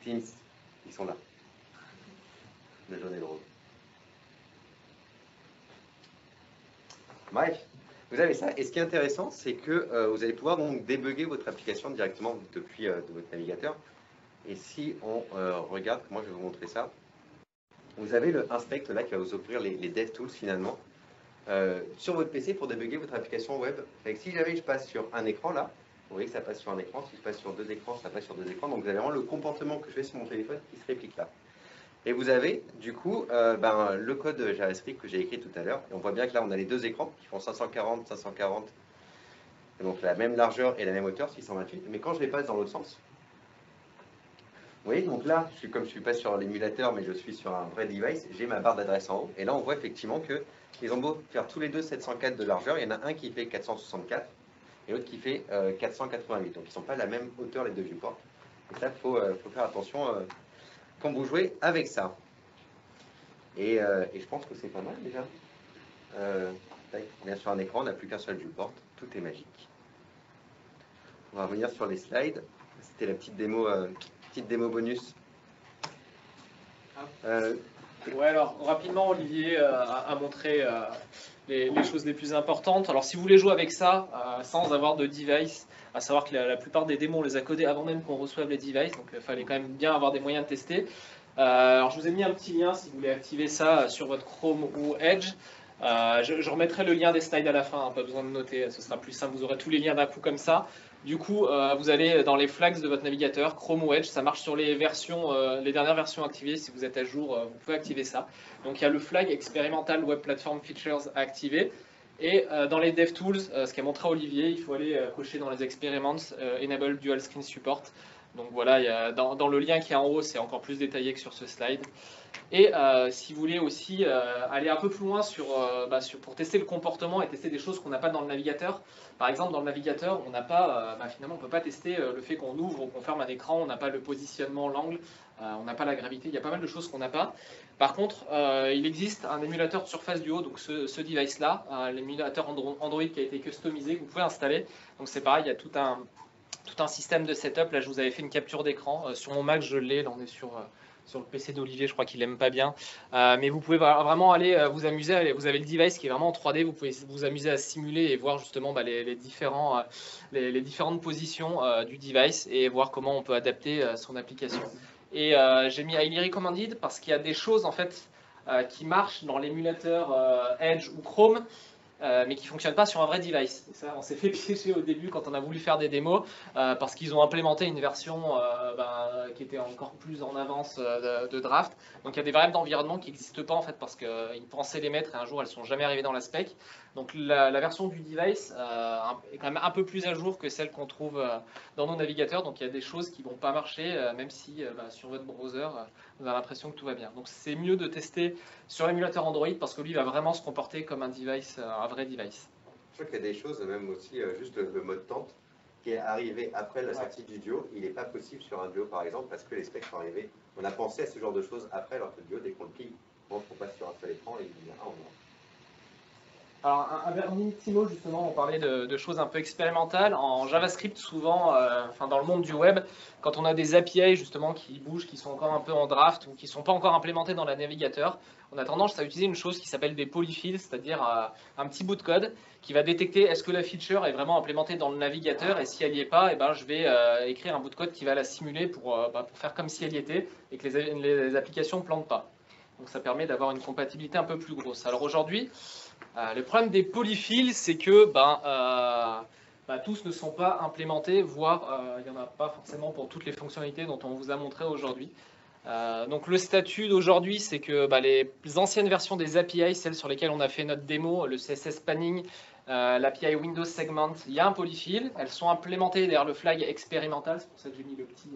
Teams, ils sont là. Le jaune et le rose. Bref. Vous avez ça, et ce qui est intéressant, c'est que vous allez pouvoir donc débugger votre application directement depuis de votre navigateur. Et si on regarde, moi je vais vous montrer ça, vous avez le inspect là qui va vous offrir les DevTools finalement sur votre PC pour débugger votre application web. Et si jamais je passe sur un écran là, vous voyez que ça passe sur un écran, si je passe sur deux écrans, ça passe sur deux écrans, donc vous avez vraiment le comportement que je fais sur mon téléphone qui se réplique là. Et vous avez, du coup, le code JavaScript que j'ai écrit tout à l'heure. Et on voit bien que là, on a les deux écrans qui font 540, 540. Et donc la même largeur et la même hauteur, 628. Mais quand je les passe dans l'autre sens, vous voyez, donc là, comme je ne suis pas sur l'émulateur, mais je suis sur un vrai device, j'ai ma barre d'adresse en haut. Et là, on voit effectivement qu'ils ont beau faire tous les deux 704 de largeur. Il y en a un qui fait 464 et l'autre qui fait 488. Donc ils ne sont pas à la même hauteur, les deux viewports. Et ça, il faut faire attention quand vous jouez avec ça. Et je pense que c'est pas mal déjà. On vient sur un écran, on n'a plus qu'un seul viewport, tout est magique. On va revenir sur les slides. C'était la petite démo bonus. Ouais, alors rapidement, Olivier a montré les choses les plus importantes. Alors si vous voulez jouer avec ça sans avoir de device, à savoir que la plupart des démos on les a codés avant même qu'on reçoive les devices, donc il fallait quand même bien avoir des moyens de tester. Alors je vous ai mis un petit lien si vous voulez activer ça sur votre Chrome ou Edge. Je remettrai le lien des slides à la fin, hein, pas besoin de noter, ce sera plus simple, vous aurez tous les liens d'un coup comme ça. Du coup, vous allez dans les flags de votre navigateur, Chrome ou Edge, ça marche sur les versions, les dernières versions activées, si vous êtes à jour, vous pouvez activer ça. Donc il y a le flag expérimental Web Platform Features à activer. Et dans les DevTools, ce qu'a montré Olivier, il faut aller cocher dans les experiments Enable Dual Screen Support. Donc voilà, dans le lien qui est en haut, c'est encore plus détaillé que sur ce slide. Et si vous voulez aussi aller un peu plus loin pour tester le comportement et tester des choses qu'on n'a pas dans le navigateur. Par exemple, dans le navigateur, on n'a pas, finalement, on ne peut pas tester le fait qu'on ouvre ou qu'on ferme un écran, on n'a pas le positionnement, l'angle, on n'a pas la gravité, il y a pas mal de choses qu'on n'a pas. Par contre, il existe un émulateur de surface du haut, donc ce device-là, l'émulateur Android qui a été customisé, que vous pouvez installer. Donc c'est pareil, il y a tout un système de setup. Là, je vous avais fait une capture d'écran. Sur mon Mac, je l'ai. Là, on est sur le PC d'Olivier, je crois qu'il n'aime pas bien. Mais vous pouvez vraiment aller vous amuser. Vous avez le device qui est vraiment en 3D. Vous pouvez vous amuser à simuler et voir justement les différentes positions du device et voir comment on peut adapter son application. Et j'ai mis Highly Recommended parce qu'il y a des choses en fait qui marchent dans l'émulateur Edge ou Chrome, mais qui ne fonctionne pas sur un vrai device. Et ça, on s'est fait piéger au début quand on a voulu faire des démos, parce qu'ils ont implémenté une version qui était encore plus en avance de draft. Donc il y a des variables d'environnement qui n'existent pas en fait, parce qu'ils pensaient les mettre et un jour elles ne sont jamais arrivées dans la spec. Donc la version du device est quand même un peu plus à jour que celle qu'on trouve dans nos navigateurs. Donc il y a des choses qui ne vont pas marcher, même si sur votre browser, vous avez l'impression que tout va bien. Donc c'est mieux de tester sur l'émulateur Android parce que lui va vraiment se comporter comme un device, un vrai device. Je crois qu'il y a des choses, même aussi juste le mode tente, qui est arrivé après la sortie du Duo. Il n'est pas possible sur un Duo par exemple parce que les specs sont arrivés. On a pensé à ce genre de choses après, alors que le Duo, dès qu'on le plie, on passe sur un seul écran et il y a un en moins. Alors, un dernier petit mot, justement, on parlait de choses un peu expérimentales. En JavaScript, souvent, dans le monde du web, quand on a des API, justement, qui bougent, qui sont encore un peu en draft ou qui ne sont pas encore implémentés dans le navigateur, on a tendance à utiliser une chose qui s'appelle des polyfills, c'est-à-dire un petit bout de code qui va détecter est-ce que la feature est vraiment implémentée dans le navigateur, et si elle n'y est pas, je vais écrire un bout de code qui va la simuler pour faire comme si elle y était et que les applications ne plantent pas. Donc ça permet d'avoir une compatibilité un peu plus grosse. Alors aujourd'hui, le problème des polyfills, c'est que tous ne sont pas implémentés, voire il n'y en a pas forcément pour toutes les fonctionnalités dont on vous a montré aujourd'hui. Donc le statut d'aujourd'hui, c'est que les anciennes versions des API, celles sur lesquelles on a fait notre démo, le CSS Spanning, l'API Windows Segment, il y a un polyfill. Elles sont implémentées derrière le flag expérimental, c'est pour ça que j'ai mis le petit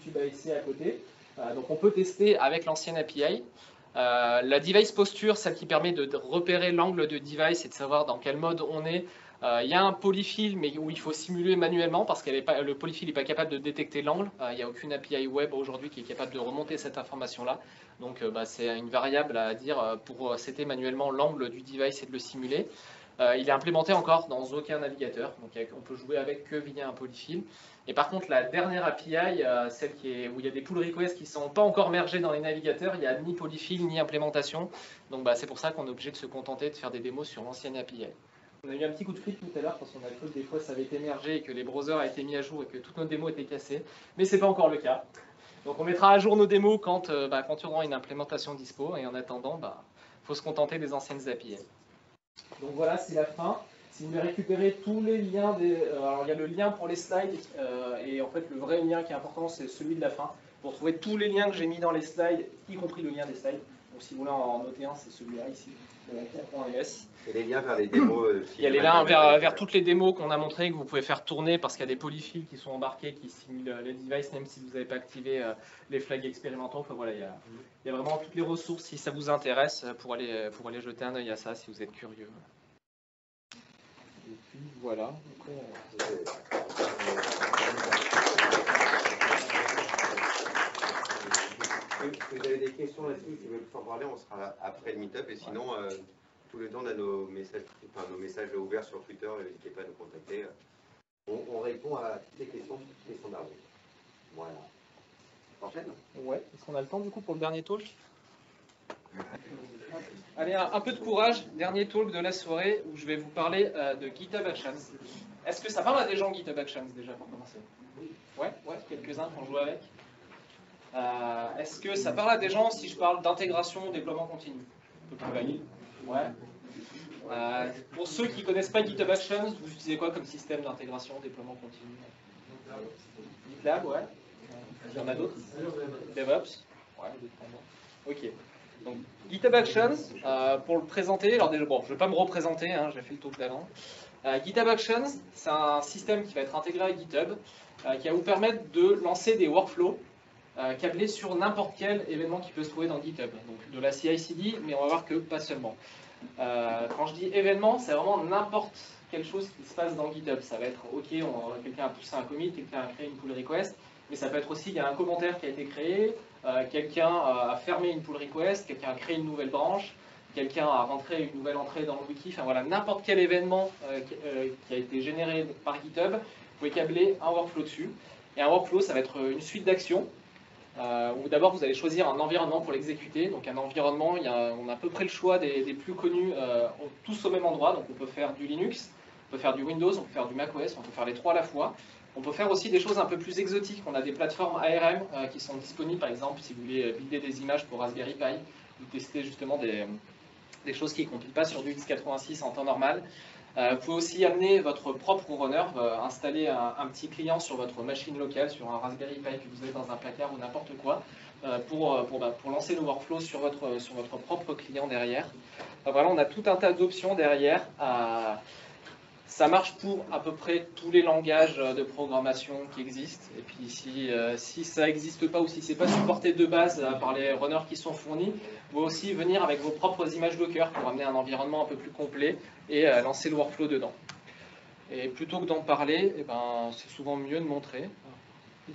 tube à essai à côté. Donc on peut tester avec l'ancienne API. La device posture, celle qui permet de repérer l'angle de device et de savoir dans quel mode on est. Il y a un polyfill, mais où il faut simuler manuellement parce que le polyfill n'est pas capable de détecter l'angle. Il n'y a aucune API web aujourd'hui qui est capable de remonter cette information-là. Donc c'est une variable à dire pour setter manuellement l'angle du device et de le simuler. Il est implémenté encore dans aucun navigateur, donc on peut jouer avec que via un polyfill. Et par contre, la dernière API, celle où il y a des pull requests qui ne sont pas encore mergés dans les navigateurs, il n'y a ni polyfill ni implémentation. Donc c'est pour ça qu'on est obligé de se contenter de faire des démos sur l'ancienne API. On a eu un petit coup de flip tout à l'heure parce qu'on a cru que des fois ça avait été mergé et que les browsers avaient été mis à jour et que toutes nos démos étaient cassées. Mais ce n'est pas encore le cas. Donc on mettra à jour nos démos quand il y aura une implémentation dispo. Et en attendant, faut se contenter des anciennes API. Donc voilà, c'est la fin. Si vous voulez récupérer tous les liens, alors il y a le lien pour les slides, et en fait le vrai lien qui est important, c'est celui de la fin. Pour trouver tous les liens que j'ai mis dans les slides, y compris le lien des slides. Donc si vous voulez en noter un, c'est celui-là ici, .ms. Et les liens vers les démos. Il y a les liens vers toutes les démos qu'on a montrées, que vous pouvez faire tourner, parce qu'il y a des polyfills qui sont embarqués, qui simulent les devices, même si vous n'avez pas activé les flags expérimentaux. Enfin, voilà, il y a vraiment toutes les ressources, si ça vous intéresse, pour aller jeter un œil à ça, si vous êtes curieux. Et puis voilà. Si vous avez des questions là-dessus, si vous voulez en parler, on sera après le meet-up. Et sinon, tout le temps, on a nos messages ouverts sur Twitter. N'hésitez pas à nous contacter. On répond à toutes les questions d'argent. Voilà. Enchaîne. Ouais. Est-ce qu'on a le temps du coup pour le dernier talk? Allez, un peu de courage. Dernier talk de la soirée où je vais vous parler de GitHub Actions. Est-ce que ça parle à des gens GitHub Actions déjà pour commencer? Ouais, quelques-uns qui ont joué avec. Est-ce que ça parle à des gens si je parle d'intégration, déploiement continu? Un peu plus valide. Ouais. Pour ceux qui ne connaissent pas GitHub Actions, vous utilisez quoi comme système d'intégration, déploiement continu? GitLab, ouais. Il y en a d'autres? DevOps? Ouais, ok. Donc, GitHub Actions, pour le présenter, alors déjà, bon, je ne vais pas me représenter, j'ai fait le talk d'avant. GitHub Actions, c'est un système qui va être intégré à GitHub, qui va vous permettre de lancer des workflows câblés sur n'importe quel événement qui peut se trouver dans GitHub. Donc de la CI/CD, mais on va voir que pas seulement. Quand je dis événement, c'est vraiment n'importe quelle chose qui se passe dans GitHub. Ça va être, ok, quelqu'un a poussé un commit, quelqu'un a créé une pull request, mais ça peut être aussi, il y a un commentaire qui a été créé, quelqu'un a fermé une pull request, quelqu'un a créé une nouvelle branche, quelqu'un a rentré une nouvelle entrée dans le wiki, enfin voilà, n'importe quel événement qui a été généré par GitHub, vous pouvez câbler un workflow dessus. Et un workflow, ça va être une suite d'actions, où d'abord vous allez choisir un environnement pour l'exécuter. Donc un environnement, on a à peu près le choix des plus connus, tous au même endroit. Donc on peut faire du Linux, on peut faire du Windows, on peut faire du macOS, on peut faire les trois à la fois. On peut faire aussi des choses un peu plus exotiques. On a des plateformes ARM qui sont disponibles, par exemple, si vous voulez builder des images pour Raspberry Pi, ou tester justement des choses qui ne compilent pas sur du x86 en temps normal. Vous pouvez aussi amener votre propre runner, installer un petit client sur votre machine locale, sur un Raspberry Pi que vous avez dans un placard ou n'importe quoi, pour lancer nos workflows sur votre propre client derrière. Voilà, on a tout un tas d'options derrière. Ça marche pour à peu près tous les langages de programmation qui existent. Et puis si ça n'existe pas ou si ce n'est pas supporté de base par les runners qui sont fournis, vous pouvez aussi venir avec vos propres images Docker pour amener un environnement un peu plus complet et lancer le workflow dedans. Et plutôt que d'en parler, eh ben, c'est souvent mieux de montrer. Je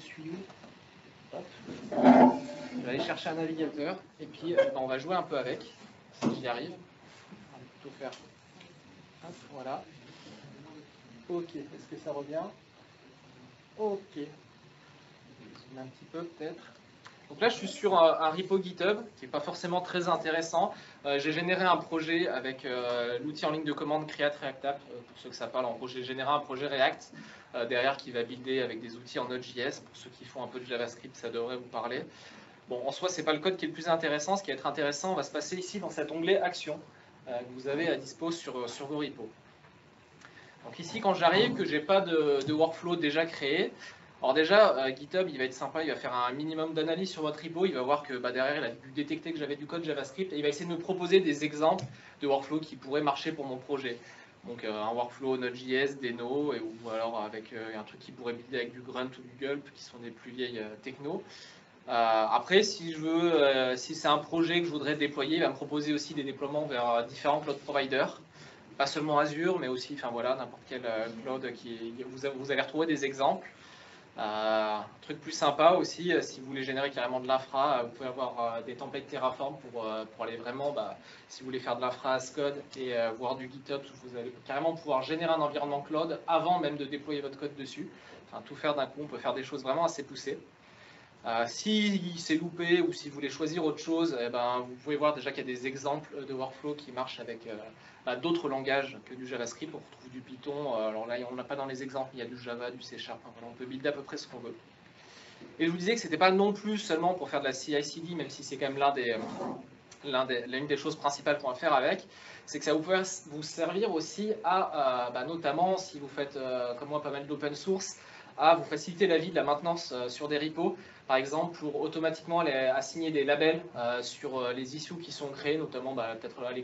vais aller chercher un navigateur et puis on va jouer un peu avec, si j'y arrive. On va plutôt faire. Hop, voilà. Ok, est-ce que ça revient? Ok. Un petit peu peut-être. Donc là, je suis sur un repo GitHub qui n'est pas forcément très intéressant. J'ai généré un projet avec l'outil en ligne de commande Create React App. Pour ceux que ça parle, en gros, j'ai généré un projet React derrière qui va builder avec des outils en Node.js. Pour ceux qui font un peu de JavaScript, ça devrait vous parler. Bon, en soi, ce n'est pas le code qui est le plus intéressant. Ce qui va être intéressant va se passer ici dans cet onglet Action que vous avez à dispo sur vos repos. Donc ici, quand j'arrive, que je n'ai pas de workflow déjà créé, alors déjà, GitHub, il va être sympa, il va faire un minimum d'analyse sur votre repo, il va voir que derrière, il a dû détecter que j'avais du code JavaScript, et il va essayer de me proposer des exemples de workflows qui pourraient marcher pour mon projet. Donc un workflow Node.js, Deno, ou alors avec un truc qui pourrait builder avec du Grunt ou du Gulp, qui sont des plus vieilles techno. Après, si c'est un projet que je voudrais déployer, il va me proposer aussi des déploiements vers différents cloud providers. Pas seulement Azure, mais aussi n'importe quel cloud vous allez retrouver des exemples. Un truc plus sympa aussi, si vous voulez générer carrément de l'infra, vous pouvez avoir des templates Terraform pour aller vraiment, si vous voulez faire de l'infra as code et voir du GitHub, vous allez carrément pouvoir générer un environnement cloud avant même de déployer votre code dessus. Enfin, tout faire d'un coup, on peut faire des choses vraiment assez poussées. Si c'est loupé ou si vous voulez choisir autre chose, vous pouvez voir déjà qu'il y a des exemples de workflow qui marchent avec d'autres langages que du JavaScript. On retrouve du Python, alors là on n'a pas dans les exemples, il y a du Java, du C#, on peut builder à peu près ce qu'on veut. Et je vous disais que ce n'était pas non plus seulement pour faire de la CI/CD, même si c'est quand même l'une des choses principales qu'on va faire avec, c'est que ça va vous servir aussi à, notamment si vous faites comme moi pas mal d'open source, à vous faciliter la vie de la maintenance sur des repos, par exemple pour automatiquement assigner des labels sur les issues qui sont créées, notamment peut-être aller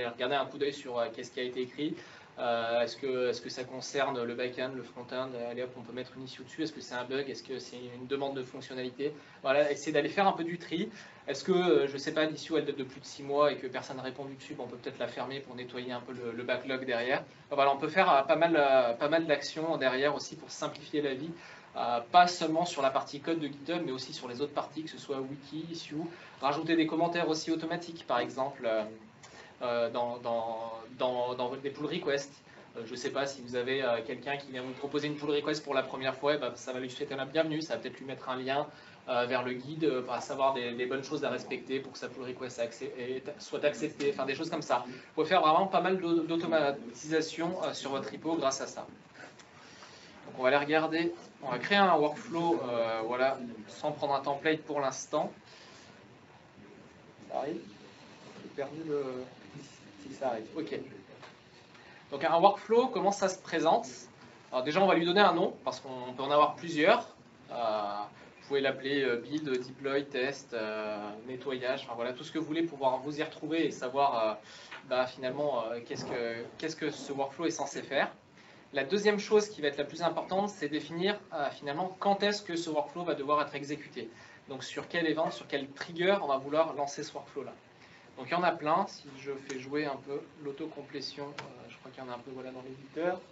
regarder un coup d'œil sur qu'est-ce qui a été écrit, est-ce que ça concerne le back-end, le front-end, allez hop, on peut mettre une issue dessus, est-ce que c'est un bug, est-ce que c'est une demande de fonctionnalité, voilà, essayer d'aller faire un peu du tri. Est-ce que, je ne sais pas, l'issue elle date de plus de 6 mois et que personne n'a répondu dessus, on peut peut-être la fermer pour nettoyer un peu le backlog derrière. Voilà, on peut faire pas mal d'actions derrière aussi pour simplifier la vie, pas seulement sur la partie code de GitHub, mais aussi sur les autres parties, que ce soit wiki, issue, rajouter des commentaires aussi automatiques, par exemple, dans des pull requests. Je ne sais pas, si vous avez quelqu'un qui vient vous proposer une pull request pour la première fois, ça va lui souhaiter la bienvenue, ça va peut-être lui mettre un lien vers le guide, à savoir des bonnes choses à respecter pour que sa pull request soit acceptée, enfin des choses comme ça. Vous pouvez faire vraiment pas mal d'automatisation sur votre repo grâce à ça. Donc on va aller regarder, on va créer un workflow, voilà, sans prendre un template pour l'instant. Ça arrive? J'ai perdu le... Si ça arrive, ok. Donc un workflow, comment ça se présente? Alors déjà on va lui donner un nom, parce qu'on peut en avoir plusieurs. Vous pouvez l'appeler build, deploy, test, nettoyage, enfin voilà, tout ce que vous voulez pour pouvoir vous y retrouver et savoir finalement qu'est-ce que ce workflow est censé faire. La deuxième chose qui va être la plus importante, c'est définir finalement quand est-ce que ce workflow va devoir être exécuté. Donc sur quel event, sur quel trigger on va vouloir lancer ce workflow-là. Donc il y en a plein. Si je fais jouer un peu l'autocomplétion, je crois qu'il y en a un peu voilà, dans l'éditeur.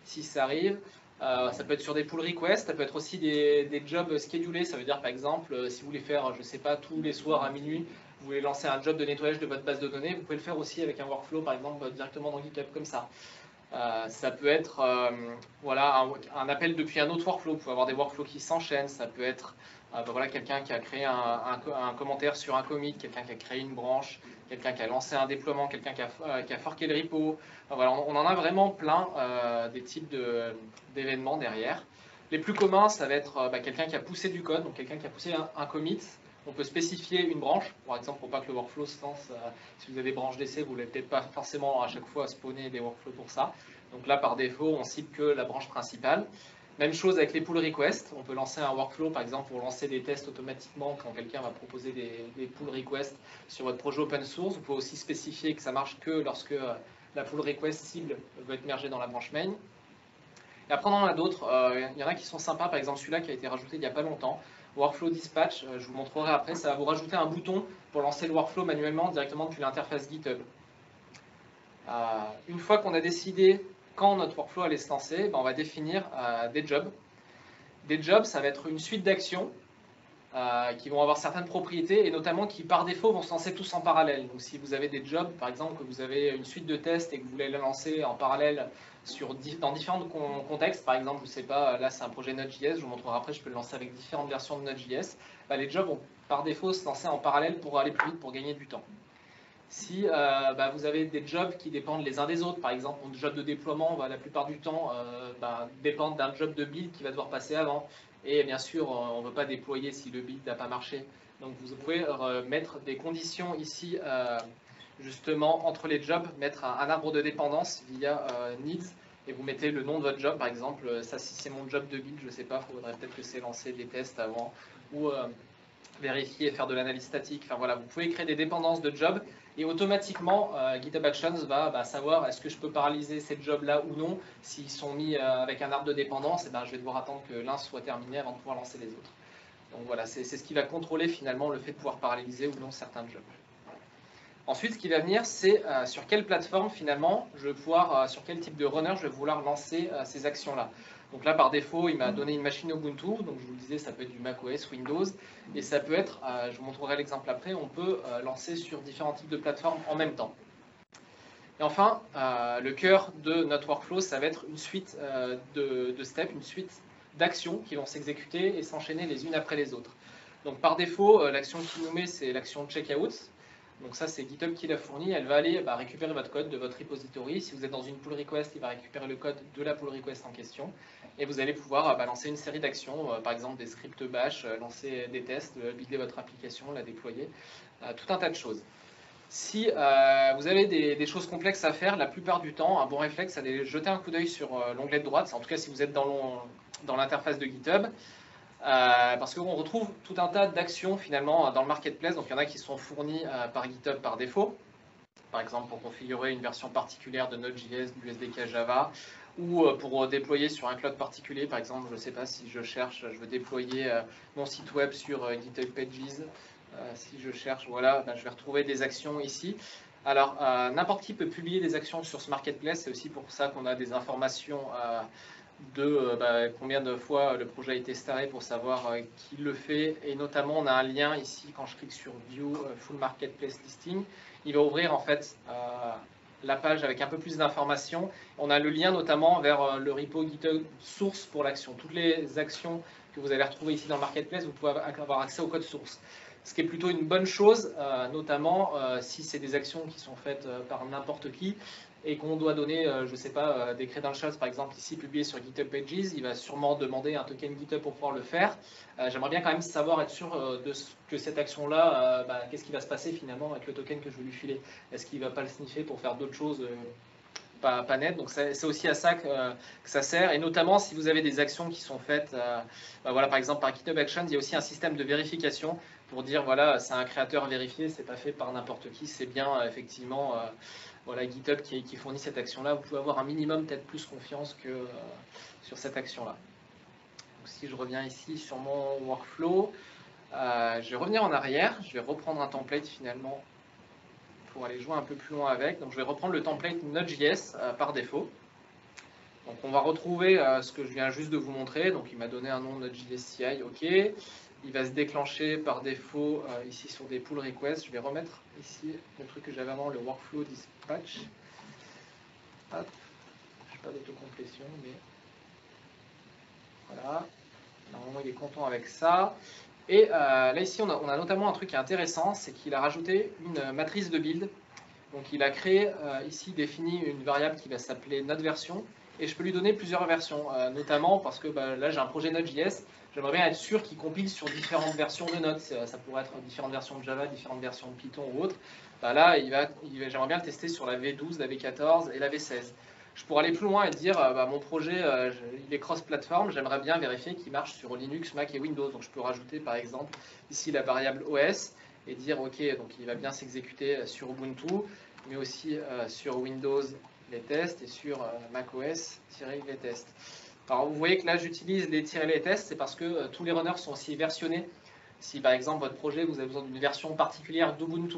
Si ça arrive, ça peut être sur des pull requests, ça peut être aussi des jobs schedulés. Ça veut dire par exemple, si vous voulez faire, je ne sais pas, tous les soirs à minuit, vous voulez lancer un job de nettoyage de votre base de données, vous pouvez le faire aussi avec un workflow, par exemple, directement dans GitHub comme ça. Ça peut être voilà, un appel depuis un autre workflow. Vous pouvez avoir des workflows qui s'enchaînent. Ça peut être voilà, quelqu'un qui a créé un commentaire sur un commit, quelqu'un qui a créé une branche, quelqu'un qui a lancé un déploiement, quelqu'un qui a forqué le repo. Voilà, on en a vraiment plein des types d'événements derrière. Les plus communs, ça va être quelqu'un qui a poussé du code, donc quelqu'un qui a poussé un commit. On peut spécifier une branche, par exemple, pour pas que le workflow se lance. Si vous avez des branches d'essai, vous ne voulez peut-être pas forcément à chaque fois spawner des workflows pour ça. Donc là, par défaut, on cible que la branche principale. Même chose avec les pull requests. On peut lancer un workflow, par exemple, pour lancer des tests automatiquement quand quelqu'un va proposer des pull requests sur votre projet open source. Vous pouvez aussi spécifier que ça marche que lorsque la pull request cible veut être mergée dans la branche main. Et après, on en a d'autres. Il y en a qui sont sympas. Par exemple, celui-là qui a été rajouté il n'y a pas longtemps. Workflow Dispatch, je vous montrerai après, ça va vous rajouter un bouton pour lancer le workflow manuellement directement depuis l'interface GitHub. Une fois qu'on a décidé quand notre workflow allait se lancer, on va définir des jobs. Des jobs, ça va être une suite d'actions qui vont avoir certaines propriétés et notamment qui par défaut vont se lancer tous en parallèle. Donc si vous avez des jobs, par exemple, que vous avez une suite de tests et que vous voulez la lancer en parallèle dans différents contextes, par exemple, je ne sais pas, là c'est un projet Node.js, je vous montrerai après, je peux le lancer avec différentes versions de Node.js, les jobs vont par défaut se lancer en parallèle pour aller plus vite, pour gagner du temps. Si vous avez des jobs qui dépendent les uns des autres, par exemple, mon job de déploiement va la plupart du temps dépendre d'un job de build qui va devoir passer avant. Et bien sûr, on ne veut pas déployer si le build n'a pas marché. Donc vous pouvez mettre des conditions ici, justement, entre les jobs, mettre un arbre de dépendance via needs, et vous mettez le nom de votre job, par exemple, ça si c'est mon job de build, je ne sais pas, il faudrait peut-être que c'est lancer des tests avant, ou vérifier et faire de l'analyse statique. Enfin voilà, vous pouvez créer des dépendances de jobs, et automatiquement, GitHub Actions va savoir est-ce que je peux paralyser ces jobs-là ou non. S'ils sont mis avec un arbre de dépendance, je vais devoir attendre que l'un soit terminé avant de pouvoir lancer les autres. Donc voilà, c'est ce qui va contrôler finalement le fait de pouvoir paralyser ou non certains jobs. Ensuite, ce qui va venir, c'est sur quelle plateforme finalement, je vais pouvoir, sur quel type de runner je vais vouloir lancer ces actions-là. Donc là, par défaut, il m'a donné une machine Ubuntu, donc je vous le disais, ça peut être du macOS, Windows, et ça peut être, je vous montrerai l'exemple après, on peut lancer sur différents types de plateformes en même temps. Et enfin, le cœur de notre workflow, ça va être une suite de steps, une suite d'actions qui vont s'exécuter et s'enchaîner les unes après les autres. Donc par défaut, l'action qui nous met, c'est l'action checkout. Donc ça, c'est GitHub qui l'a fourni. Elle va aller récupérer votre code de votre repository. Si vous êtes dans une pull request, il va récupérer le code de la pull request en question. Et vous allez pouvoir lancer une série d'actions, par exemple des scripts bash, lancer des tests, builder votre application, la déployer, tout un tas de choses. Si vous avez des choses complexes à faire, la plupart du temps, un bon réflexe, c'est de jeter un coup d'œil sur l'onglet de droite. En tout cas, si vous êtes dans l'interface de GitHub. Parce qu'on retrouve tout un tas d'actions finalement dans le marketplace. Donc il y en a qui sont fournies par GitHub par défaut, par exemple pour configurer une version particulière de Node.js, du SDK Java, ou pour déployer sur un cloud particulier. Par exemple, je ne sais pas si je cherche, je veux déployer mon site web sur GitHub Pages. Si je cherche, voilà, je vais retrouver des actions ici. Alors, n'importe qui peut publier des actions sur ce marketplace. C'est aussi pour ça qu'on a des informations de combien de fois le projet a été staré pour savoir qui le fait, et notamment on a un lien ici quand je clique sur View Full Marketplace Listing, il va ouvrir en fait la page avec un peu plus d'informations. On a le lien notamment vers le repo GitHub source pour l'action. Toutes les actions que vous allez retrouver ici dans le marketplace, vous pouvez avoir accès au code source. Ce qui est plutôt une bonne chose, notamment si c'est des actions qui sont faites par n'importe qui, et qu'on doit donner, je ne sais pas, des credentials, par exemple, ici publiés sur GitHub Pages, il va sûrement demander un token GitHub pour pouvoir le faire. J'aimerais bien quand même savoir, être sûr que cette action-là, qu'est-ce qui va se passer finalement avec le token que je vais lui filer. Est-ce qu'il ne va pas le sniffer pour faire d'autres choses pas net. Donc c'est aussi à ça que ça sert. Et notamment si vous avez des actions qui sont faites, voilà, par exemple par GitHub Actions, il y a aussi un système de vérification pour dire voilà, c'est un créateur vérifié, c'est pas fait par n'importe qui, c'est bien effectivement voilà, GitHub qui fournit cette action-là. Vous pouvez avoir un minimum peut-être plus confiance que sur cette action-là. Si je reviens ici sur mon workflow, je vais revenir en arrière, je vais reprendre un template finalement pour aller jouer un peu plus loin avec. Donc je vais reprendre le template Node.js par défaut. Donc on va retrouver ce que je viens juste de vous montrer. Donc il m'a donné un nom Node.js CI, ok. Il va se déclencher par défaut ici sur des pull requests. Je vais remettre ici le truc que j'avais avant, le workflow dispatch. Hop. Je n'ai pas d'autocomplétion, mais voilà. Normalement il est content avec ça. Et là ici on a notamment un truc qui est intéressant, c'est qu'il a rajouté une matrice de build. Donc il a créé ici, défini une variable qui va s'appeler NodeVersion, et je peux lui donner plusieurs versions, notamment parce que là j'ai un projet Node.js, j'aimerais bien être sûr qu'il compile sur différentes versions de Node. Ça pourrait être différentes versions de Java, différentes versions de Python ou autre. Là j'aimerais bien le tester sur la V12, la V14 et la V16. Je pourrais aller plus loin et dire mon projet il est cross-platform, j'aimerais bien vérifier qu'il marche sur Linux, Mac et Windows. Donc je peux rajouter par exemple ici la variable OS et dire ok, donc il va bien s'exécuter sur Ubuntu, mais aussi sur Windows les tests et sur macOS-les tests. Alors vous voyez que là j'utilise les -les tests, c'est parce que tous les runners sont aussi versionnés. Si par exemple votre projet vous avez besoin d'une version particulière d'Ubuntu,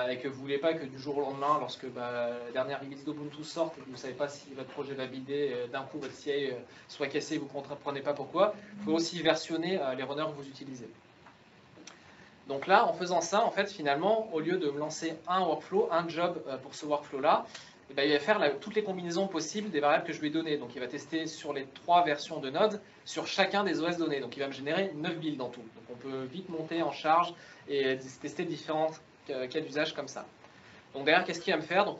et que vous ne voulez pas que du jour au lendemain, lorsque la dernière release d'Ubuntu sorte et que vous ne savez pas si votre projet va builder, d'un coup votre CI soit cassé, vous ne comprenez pas pourquoi, il faut aussi versionner les runners que vous utilisez. Donc là, en faisant ça, en fait, finalement, au lieu de me lancer un workflow, un job pour ce workflow-là, il va faire toutes les combinaisons possibles des variables que je lui ai données. Donc il va tester sur les 3 versions de Node, sur chacun des OS donnés. Donc il va me générer 9 builds en tout. Donc on peut vite monter en charge et tester différentes cas d'usage comme ça. Donc derrière, qu'est-ce qu'il va me faire? Donc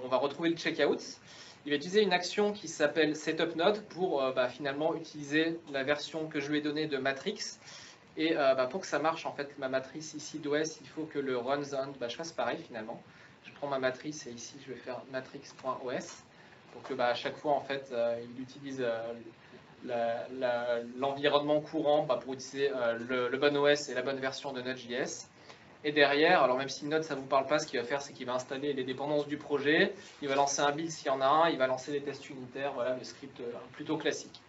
on va retrouver le checkout. Il va utiliser une action qui s'appelle setup node pour finalement utiliser la version que je lui ai donnée de Matrix. Et pour que ça marche, en fait, ma matrice ici d'OS, il faut que le runs on, je fasse pareil finalement. Je prends ma matrice et ici je vais faire matrix.os pour que à chaque fois, en fait, il utilise l'environnement courant pour utiliser le bon OS et la bonne version de Node.js. Et derrière, alors même si Node ça ne vous parle pas, ce qu'il va faire, c'est qu'il va installer les dépendances du projet, il va lancer un build s'il y en a un, il va lancer des tests unitaires, voilà le script plutôt classique.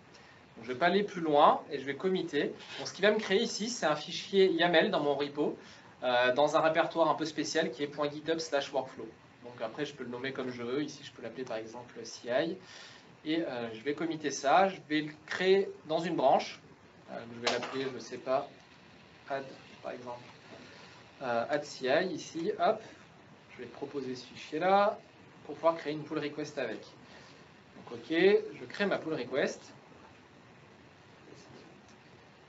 Donc, je ne vais pas aller plus loin et je vais committer. Donc, ce qui va me créer ici, c'est un fichier YAML dans mon repo, dans un répertoire un peu spécial qui est .github/workflow. Donc après, je peux le nommer comme je veux. Ici, je peux l'appeler par exemple CI. Et je vais committer ça. Je vais le créer dans une branche. Je vais l'appeler, je ne sais pas, add par exemple. Add CI ici, hop, je vais proposer ce fichier-là pour pouvoir créer une pull request avec. Donc ok, je crée ma pull request.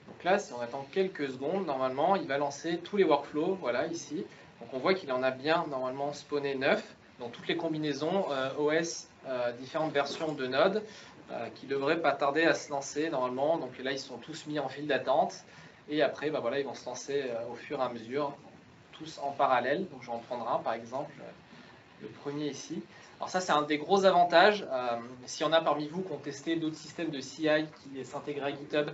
Donc là, si on attend quelques secondes, normalement, il va lancer tous les workflows, voilà, ici. Donc on voit qu'il en a bien, normalement, spawné 9, donc toutes les combinaisons OS, différentes versions de Node, qui ne devraient pas tarder à se lancer, normalement. Donc là, ils sont tous mis en file d'attente. Et après, voilà, ils vont se lancer au fur et à mesure, tous en parallèle. Donc j'en prendrai un, par exemple, le premier ici. Alors ça, c'est un des gros avantages. S'il y en a parmi vous qui ont testé d'autres systèmes de CI qui s'intègrent à GitHub,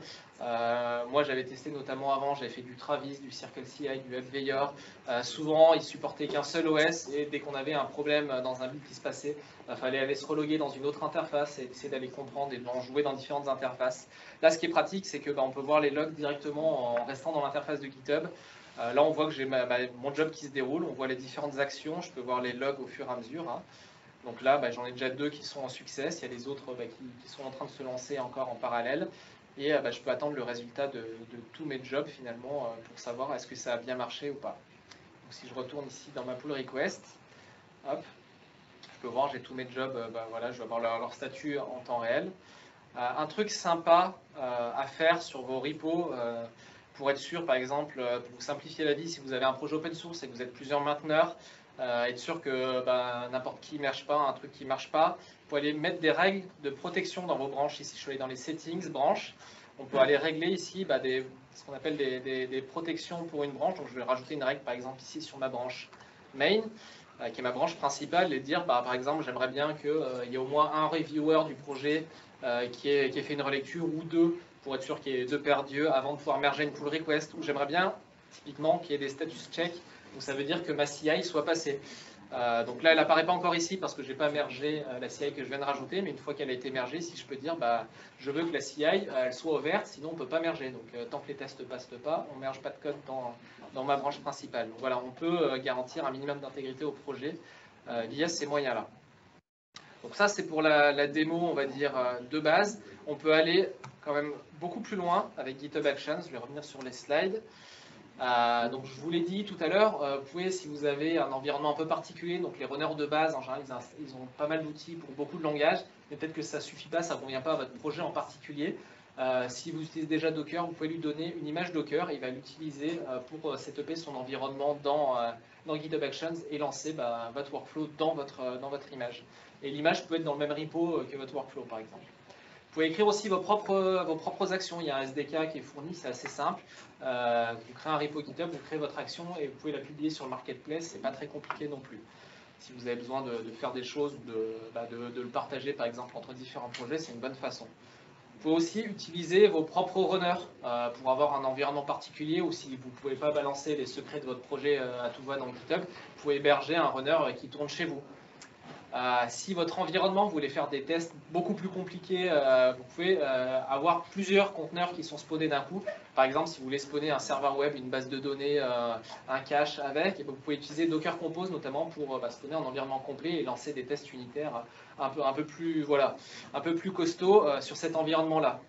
moi j'avais testé notamment avant, j'avais fait du Travis, du CircleCI, du FVeyor. Souvent, ils supportaient qu'un seul OS et dès qu'on avait un problème dans un build qui se passait, il fallait aller se reloguer dans une autre interface et essayer d'aller comprendre et d'en jouer dans différentes interfaces. Là, ce qui est pratique, c'est que on peut voir les logs directement en restant dans l'interface de GitHub. Là, on voit que j'ai mon job qui se déroule, on voit les différentes actions, je peux voir les logs au fur et à mesure. Hein. Donc là, j'en ai déjà 2 qui sont en succès, il y a les autres qui sont en train de se lancer encore en parallèle. Et je peux attendre le résultat de tous mes jobs finalement pour savoir est-ce que ça a bien marché ou pas. Donc si je retourne ici dans ma pull request, hop, je peux voir j'ai tous mes jobs, voilà, je vais avoir leur statut en temps réel. Un truc sympa à faire sur vos repos, pour être sûr, par exemple, pour vous simplifier la vie, si vous avez un projet open source et que vous êtes plusieurs mainteneurs, être sûr que n'importe qui ne marche pas, un truc qui ne marche pas, vous pouvez aller mettre des règles de protection dans vos branches. Ici, je suis allé dans les settings, branches. On peut aller régler ici ce qu'on appelle des protections pour une branche. Donc, je vais rajouter une règle, par exemple, ici sur ma branche main. qui est ma branche principale, et de dire, par exemple, j'aimerais bien qu'il y ait au moins un reviewer du projet qui ait fait une relecture, ou deux, pour être sûr qu'il y ait deux paires d'yeux avant de pouvoir merger une pull request, ou j'aimerais bien, typiquement, qu'il y ait des status checks, donc ça veut dire que ma CI soit passée. Donc là, elle n'apparaît pas encore ici parce que je n'ai pas mergé la CI que je viens de rajouter, mais une fois qu'elle a été mergée, si je peux dire, je veux que la CI elle soit ouverte, sinon on ne peut pas merger. Donc tant que les tests ne passent pas, on ne merge pas de code dans ma branche principale. Donc voilà, on peut garantir un minimum d'intégrité au projet via ces moyens-là. Donc ça, c'est pour la démo, on va dire, de base. On peut aller quand même beaucoup plus loin avec GitHub Actions. Je vais revenir sur les slides. Donc je vous l'ai dit tout à l'heure, vous pouvez, si vous avez un environnement un peu particulier, donc les runners de base en général ils ont pas mal d'outils pour beaucoup de langages, mais peut-être que ça ne suffit pas, ça ne convient pas à votre projet en particulier. Si vous utilisez déjà Docker, vous pouvez lui donner une image Docker, il va l'utiliser pour setuper son environnement dans GitHub Actions et lancer votre workflow dans votre image. Et l'image peut être dans le même repo que votre workflow par exemple. Vous pouvez écrire aussi vos propres actions. Il y a un SDK qui est fourni, c'est assez simple. Vous créez un repo GitHub, vous créez votre action et vous pouvez la publier sur le marketplace. C'est pas très compliqué non plus. Si vous avez besoin de faire des choses ou de le partager par exemple entre différents projets, c'est une bonne façon. Vous pouvez aussi utiliser vos propres runners pour avoir un environnement particulier, ou si vous ne pouvez pas balancer les secrets de votre projet à tout va dans GitHub, vous pouvez héberger un runner qui tourne chez vous. Si votre environnement, vous voulez faire des tests beaucoup plus compliqués, vous pouvez avoir plusieurs conteneurs qui sont spawnés d'un coup. Par exemple, si vous voulez spawner un serveur web, une base de données, un cache avec, et vous pouvez utiliser Docker Compose notamment pour spawner un environnement complet et lancer des tests unitaires un peu plus costauds sur cet environnement-là.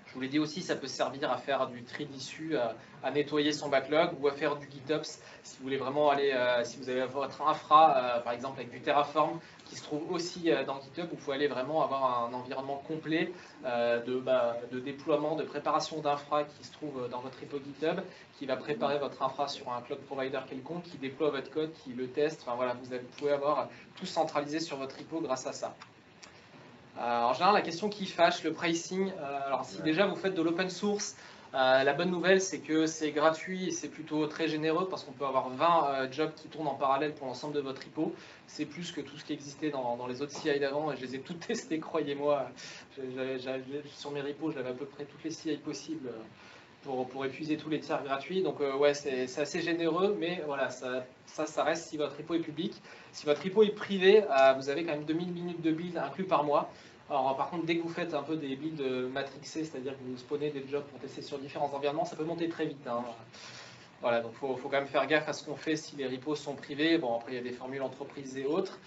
Je vous l'ai dit aussi, ça peut servir à faire du tri d'issues, à nettoyer son backlog ou à faire du GitOps. Si vous voulez vraiment aller, si vous avez votre infra, par exemple avec du Terraform, qui se trouve aussi dans GitHub, vous pouvez aller vraiment avoir un environnement complet de déploiement, de préparation d'infra qui se trouve dans votre repo GitHub, qui va préparer votre infra sur un cloud provider quelconque, qui déploie votre code, qui le teste. Enfin voilà, vous pouvez avoir tout centralisé sur votre repo grâce à ça. En général, la question qui fâche, le pricing, alors si déjà vous faites de l'open source, la bonne nouvelle c'est que c'est gratuit et c'est plutôt très généreux parce qu'on peut avoir 20 jobs qui tournent en parallèle pour l'ensemble de votre repo. C'est plus que tout ce qui existait dans les autres CI d'avant et je les ai toutes testées, croyez-moi. Sur mes repos, j'avais à peu près toutes les CI possibles pour épuiser tous les tiers gratuits. Donc ouais, c'est assez généreux, mais voilà, ça reste si votre repo est public. Si votre repo est privé, vous avez quand même 2000 minutes de build inclus par mois. Alors par contre, dès que vous faites un peu des builds matrixés, c'est-à-dire que vous spawnez des jobs pour tester sur différents environnements, ça peut monter très vite. Hein. Voilà, donc il faut quand même faire gaffe à ce qu'on fait si les repos sont privés. Bon, après il y a des formules entreprises et autres.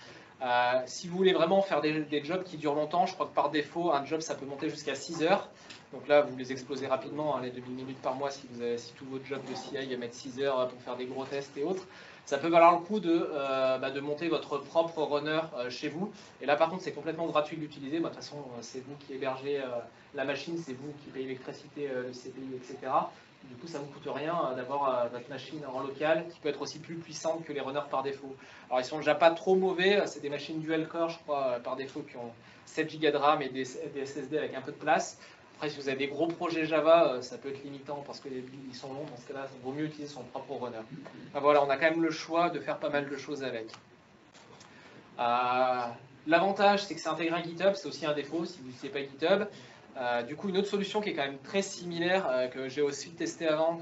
Si vous voulez vraiment faire des jobs qui durent longtemps, je crois que par défaut, un job ça peut monter jusqu'à 6 heures. Donc là, vous les explosez rapidement, hein, les 2000 minutes par mois, si tous vos jobs de CI mettent 6 heures pour faire des gros tests et autres. Ça peut valoir le coup de monter votre propre runner chez vous. Et là, par contre, c'est complètement gratuit de l'utiliser. De toute façon, c'est vous qui hébergez la machine, c'est vous qui payez l'électricité, le CPU, etc. Du coup, ça ne vous coûte rien d'avoir votre machine en local qui peut être aussi plus puissante que les runners par défaut. Alors, ils sont déjà pas trop mauvais. C'est des machines dual core, je crois, par défaut, qui ont 7 Go de RAM et des SSD avec un peu de place. Après, si vous avez des gros projets Java, ça peut être limitant parce que les builds sont longs. Dans ce cas-là, il vaut mieux utiliser son propre runner. Enfin, voilà, on a quand même le choix de faire pas mal de choses avec. L'avantage, c'est que c'est intégré à GitHub. C'est aussi un défaut si vous n'utilisez pas GitHub. Du coup, une autre solution qui est quand même très similaire, que j'ai aussi testé avant,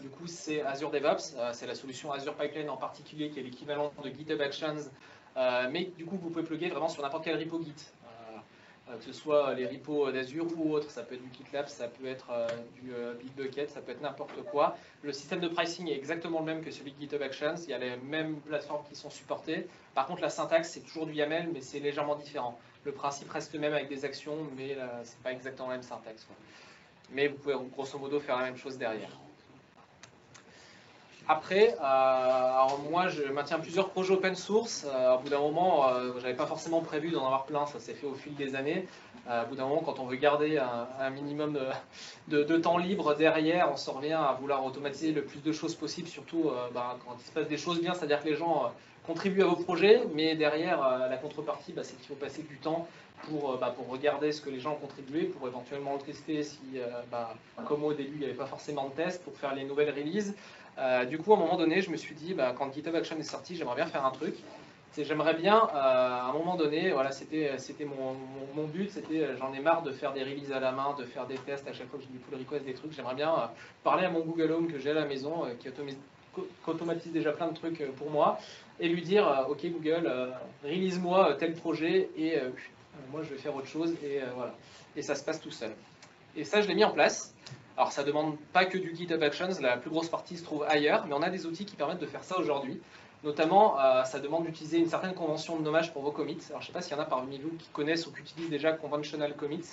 du coup, c'est Azure DevOps. C'est la solution Azure Pipeline en particulier, qui est l'équivalent de GitHub Actions. Mais du coup, vous pouvez plugger vraiment sur n'importe quel repo Git. Que ce soit les repos d'Azure ou autres, ça peut être du GitLab, ça peut être du Bitbucket, ça peut être n'importe quoi. Le système de pricing est exactement le même que celui de GitHub Actions, il y a les mêmes plateformes qui sont supportées. Par contre, la syntaxe, c'est toujours du YAML, mais c'est légèrement différent. Le principe reste le même avec des actions, mais c'est pas exactement la même syntaxe. Mais vous pouvez grosso modo faire la même chose derrière. Après, alors moi je maintiens plusieurs projets open source. Au bout d'un moment, j'avais pas forcément prévu d'en avoir plein, ça s'est fait au fil des années. Au bout d'un moment, quand on veut garder un minimum de temps libre derrière, on se revient à vouloir automatiser le plus de choses possible, surtout quand il se passe des choses bien, c'est-à-dire que les gens contribuent à vos projets, mais derrière, la contrepartie, c'est qu'il faut passer du temps pour regarder ce que les gens ont contribué, pour éventuellement le tester si, comme au début, il n'y avait pas forcément de tests, pour faire les nouvelles releases. Du coup, à un moment donné, je me suis dit, bah, quand GitHub Action est sorti, j'aimerais bien faire un truc. J'aimerais bien, à un moment donné, voilà, c'était mon but, c'était j'en ai marre de faire des releases à la main, de faire des tests à chaque fois que j'ai des pull requests, des trucs. J'aimerais bien parler à mon Google Home que j'ai à la maison, qui automatise déjà plein de trucs pour moi, et lui dire, ok Google, release-moi tel projet, et moi je vais faire autre chose, et voilà. Et ça se passe tout seul. Et ça, je l'ai mis en place. Alors, ça ne demande pas que du GitHub Actions, la plus grosse partie se trouve ailleurs, mais on a des outils qui permettent de faire ça aujourd'hui. Notamment, ça demande d'utiliser une certaine convention de nommage pour vos commits. Alors, je ne sais pas s'il y en a parmi vous qui connaissent ou qui utilisent déjà Conventional Commits.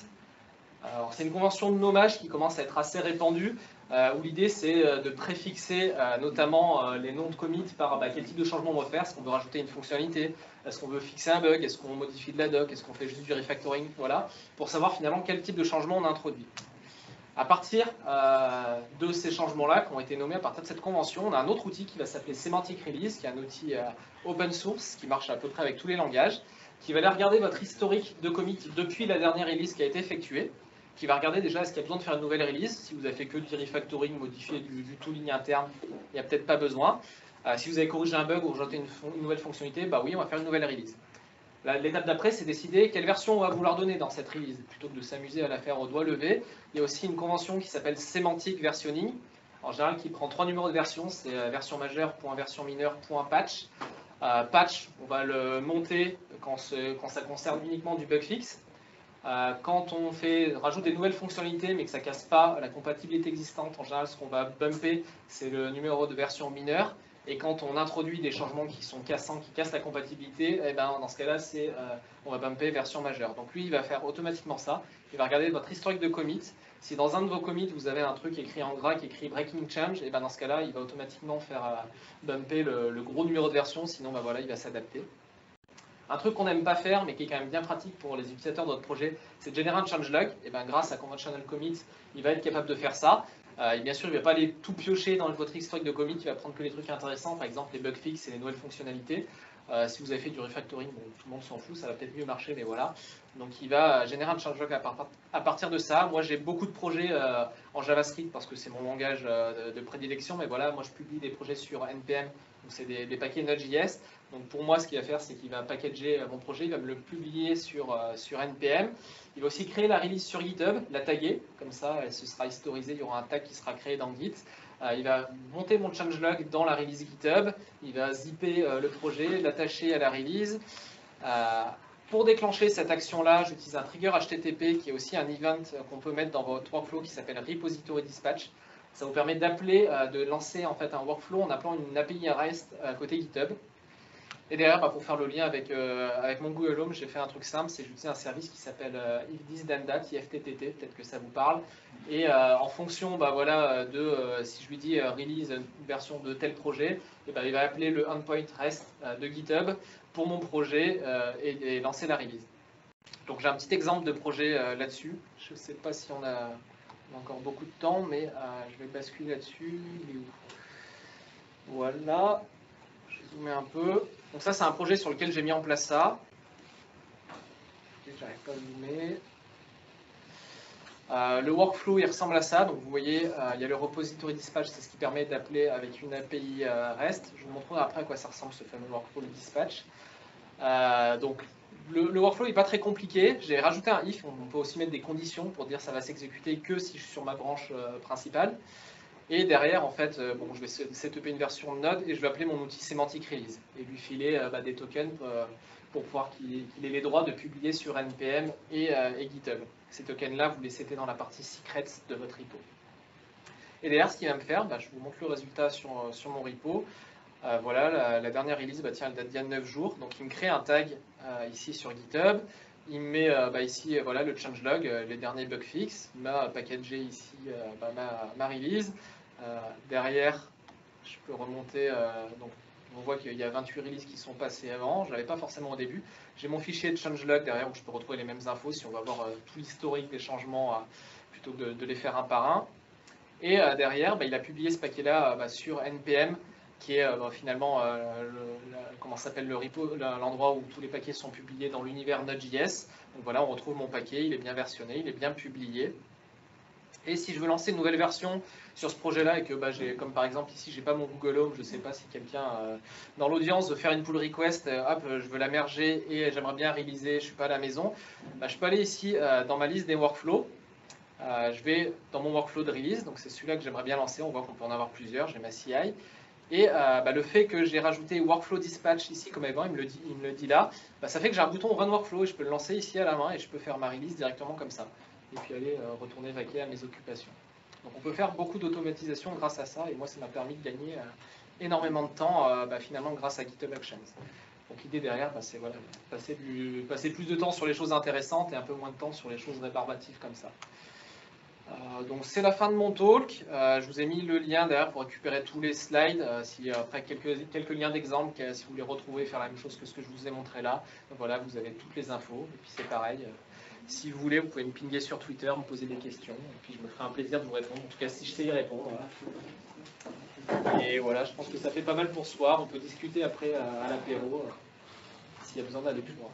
Alors, c'est une convention de nommage qui commence à être assez répandue, où l'idée c'est de préfixer notamment les noms de commits par quel type de changement on veut faire. Est-ce qu'on veut rajouter une fonctionnalité? Est-ce qu'on veut fixer un bug? Est-ce qu'on modifie de la doc? Est-ce qu'on fait juste du refactoring? Voilà, pour savoir finalement quel type de changement on introduit. À partir de ces changements-là, qui ont été nommés à partir de cette convention, on a un autre outil qui va s'appeler Semantic Release, qui est un outil open source, qui marche à peu près avec tous les langages, qui va aller regarder votre historique de commit depuis la dernière release qui a été effectuée, qui va regarder déjà est-ce qu'il y a besoin de faire une nouvelle release. Si vous avez fait que du refactoring, modifier du tooling interne, il n'y a peut-être pas besoin. Si vous avez corrigé un bug ou rajouté une nouvelle fonctionnalité, bah oui, on va faire une nouvelle release. L'étape d'après, c'est décider quelle version on va vouloir donner dans cette release, plutôt que de s'amuser à la faire au doigt levé. Il y a aussi une convention qui s'appelle Semantic Versioning, en général qui prend 3 numéros de version, c'est version majeure, version mineure, patch. Patch, on va le monter quand ça concerne uniquement du bug fixe. Quand on rajoute des nouvelles fonctionnalités mais que ça ne casse pas la compatibilité existante, en général ce qu'on va bumper, c'est le numéro de version mineure. Et quand on introduit des changements qui sont cassants, qui cassent la compatibilité, eh ben, dans ce cas-là, on va bumper version majeure. Donc lui, il va faire automatiquement ça. Il va regarder votre historique de commit. Si dans un de vos commits, vous avez un truc écrit en gras qui écrit breaking change, et ben, dans ce cas-là, il va automatiquement faire bumper le gros numéro de version, sinon ben, voilà, il va s'adapter. Un truc qu'on n'aime pas faire, mais qui est quand même bien pratique pour les utilisateurs de votre projet, c'est de générer un changelog. Et ben, grâce à Conventional Commit, il va être capable de faire ça. Et bien sûr, il ne va pas aller tout piocher dans votre historique de commit, il va prendre que les trucs intéressants, par exemple les bugs fixes et les nouvelles fonctionnalités. Si vous avez fait du refactoring, bon, tout le monde s'en fout, ça va peut-être mieux marcher, mais voilà. Donc il va générer un changelog à partir de ça. Moi j'ai beaucoup de projets en JavaScript parce que c'est mon langage de prédilection, mais voilà, moi je publie des projets sur NPM, donc c'est des paquets Node.js. Donc pour moi, ce qu'il va faire, c'est qu'il va packager mon projet, il va me le publier sur NPM. Il va aussi créer la release sur GitHub, la taguer, comme ça, elle se sera historisée, il y aura un tag qui sera créé dans Git. Il va monter mon changelog dans la release GitHub, il va zipper le projet, l'attacher à la release. Pour déclencher cette action-là, j'utilise un trigger HTTP qui est aussi un event qu'on peut mettre dans votre workflow qui s'appelle Repository Dispatch. Ça vous permet d'appeler, de lancer en fait un workflow en appelant une API REST côté GitHub. Et derrière, pour faire le lien avec mon Google Home, j'ai fait un truc simple, c'est j'utilise un service qui s'appelle If This Then That, IFTTT, peut-être que ça vous parle. Et en fonction voilà, si je lui dis release une version de tel projet, et il va appeler le endpoint REST de GitHub pour mon projet et lancer la release. Donc j'ai un petit exemple de projet là-dessus. Je ne sais pas si on a encore beaucoup de temps, mais je vais basculer là-dessus. Il est où? Voilà. Je vais zoomer un peu. Donc ça, c'est un projet sur lequel j'ai mis en place ça. J'arrive pas à zoomer. Le workflow, il ressemble à ça. Donc vous voyez, il y a le repository dispatch, c'est ce qui permet d'appeler avec une API REST. Je vous montrerai après à quoi ça ressemble ce fameux workflow, le dispatch. Donc le workflow n'est pas très compliqué. J'ai rajouté un if. On peut aussi mettre des conditions pour dire que ça va s'exécuter que si je suis sur ma branche principale. Et derrière, en fait, je vais setuper une version de Node et je vais appeler mon outil Semantic Release et lui filer des tokens pour pouvoir qu'il ait les droits de publier sur NPM et GitHub. Ces tokens-là, vous les setez dans la partie secrets de votre repo. Et derrière, ce qu'il va me faire, je vous montre le résultat sur mon repo. Voilà, la dernière release, elle date d'il y a 9 jours. Donc, il me crée un tag ici sur GitHub. Il me met ici voilà, le changelog, les derniers bug fixes. Il m'a packagé ici ma release. Derrière, je peux remonter. Donc, on voit qu'il y a 28 releases qui sont passées avant. Je ne l'avais pas forcément au début. J'ai mon fichier de changelog derrière où je peux retrouver les mêmes infos si on va voir tout l'historique des changements plutôt que de les faire un par un. Et derrière, il a publié ce paquet-là sur NPM, qui est finalement comment s'appelle le repo, l'endroit où tous les paquets sont publiés dans l'univers Node.js. Donc voilà, on retrouve mon paquet, il est bien versionné, il est bien publié. Et si je veux lancer une nouvelle version sur ce projet-là et que, comme par exemple ici, j'ai pas mon Google Home, je sais pas si quelqu'un dans l'audience veut faire une pull request, hop, je veux la merger et j'aimerais bien réaliser, je suis pas à la maison, je peux aller ici dans ma liste des workflows. Je vais dans mon workflow de release, donc c'est celui-là que j'aimerais bien lancer. On voit qu'on peut en avoir plusieurs, j'ai ma CI. Et le fait que j'ai rajouté Workflow Dispatch ici comme avant, il me le dit là, ça fait que j'ai un bouton Run Workflow et je peux le lancer ici à la main et je peux faire ma release directement comme ça. Et puis aller retourner vaquer à mes occupations. Donc on peut faire beaucoup d'automatisation grâce à ça et moi ça m'a permis de gagner énormément de temps finalement grâce à GitHub Actions. Donc l'idée derrière, c'est voilà, passer plus de temps sur les choses intéressantes et un peu moins de temps sur les choses rébarbatives comme ça. Donc c'est la fin de mon talk. Je vous ai mis le lien derrière pour récupérer tous les slides. Après quelques liens d'exemple, si vous voulez retrouver, faire la même chose que ce que je vous ai montré là. Donc voilà, vous avez toutes les infos. Et puis c'est pareil. Si vous voulez, vous pouvez me pinguer sur Twitter, me poser des questions. Et puis je me ferai un plaisir de vous répondre. En tout cas, si je sais y répondre. Et voilà, je pense que ça fait pas mal pour ce soir. On peut discuter après à l'apéro s'il y a besoin d'aller plus loin.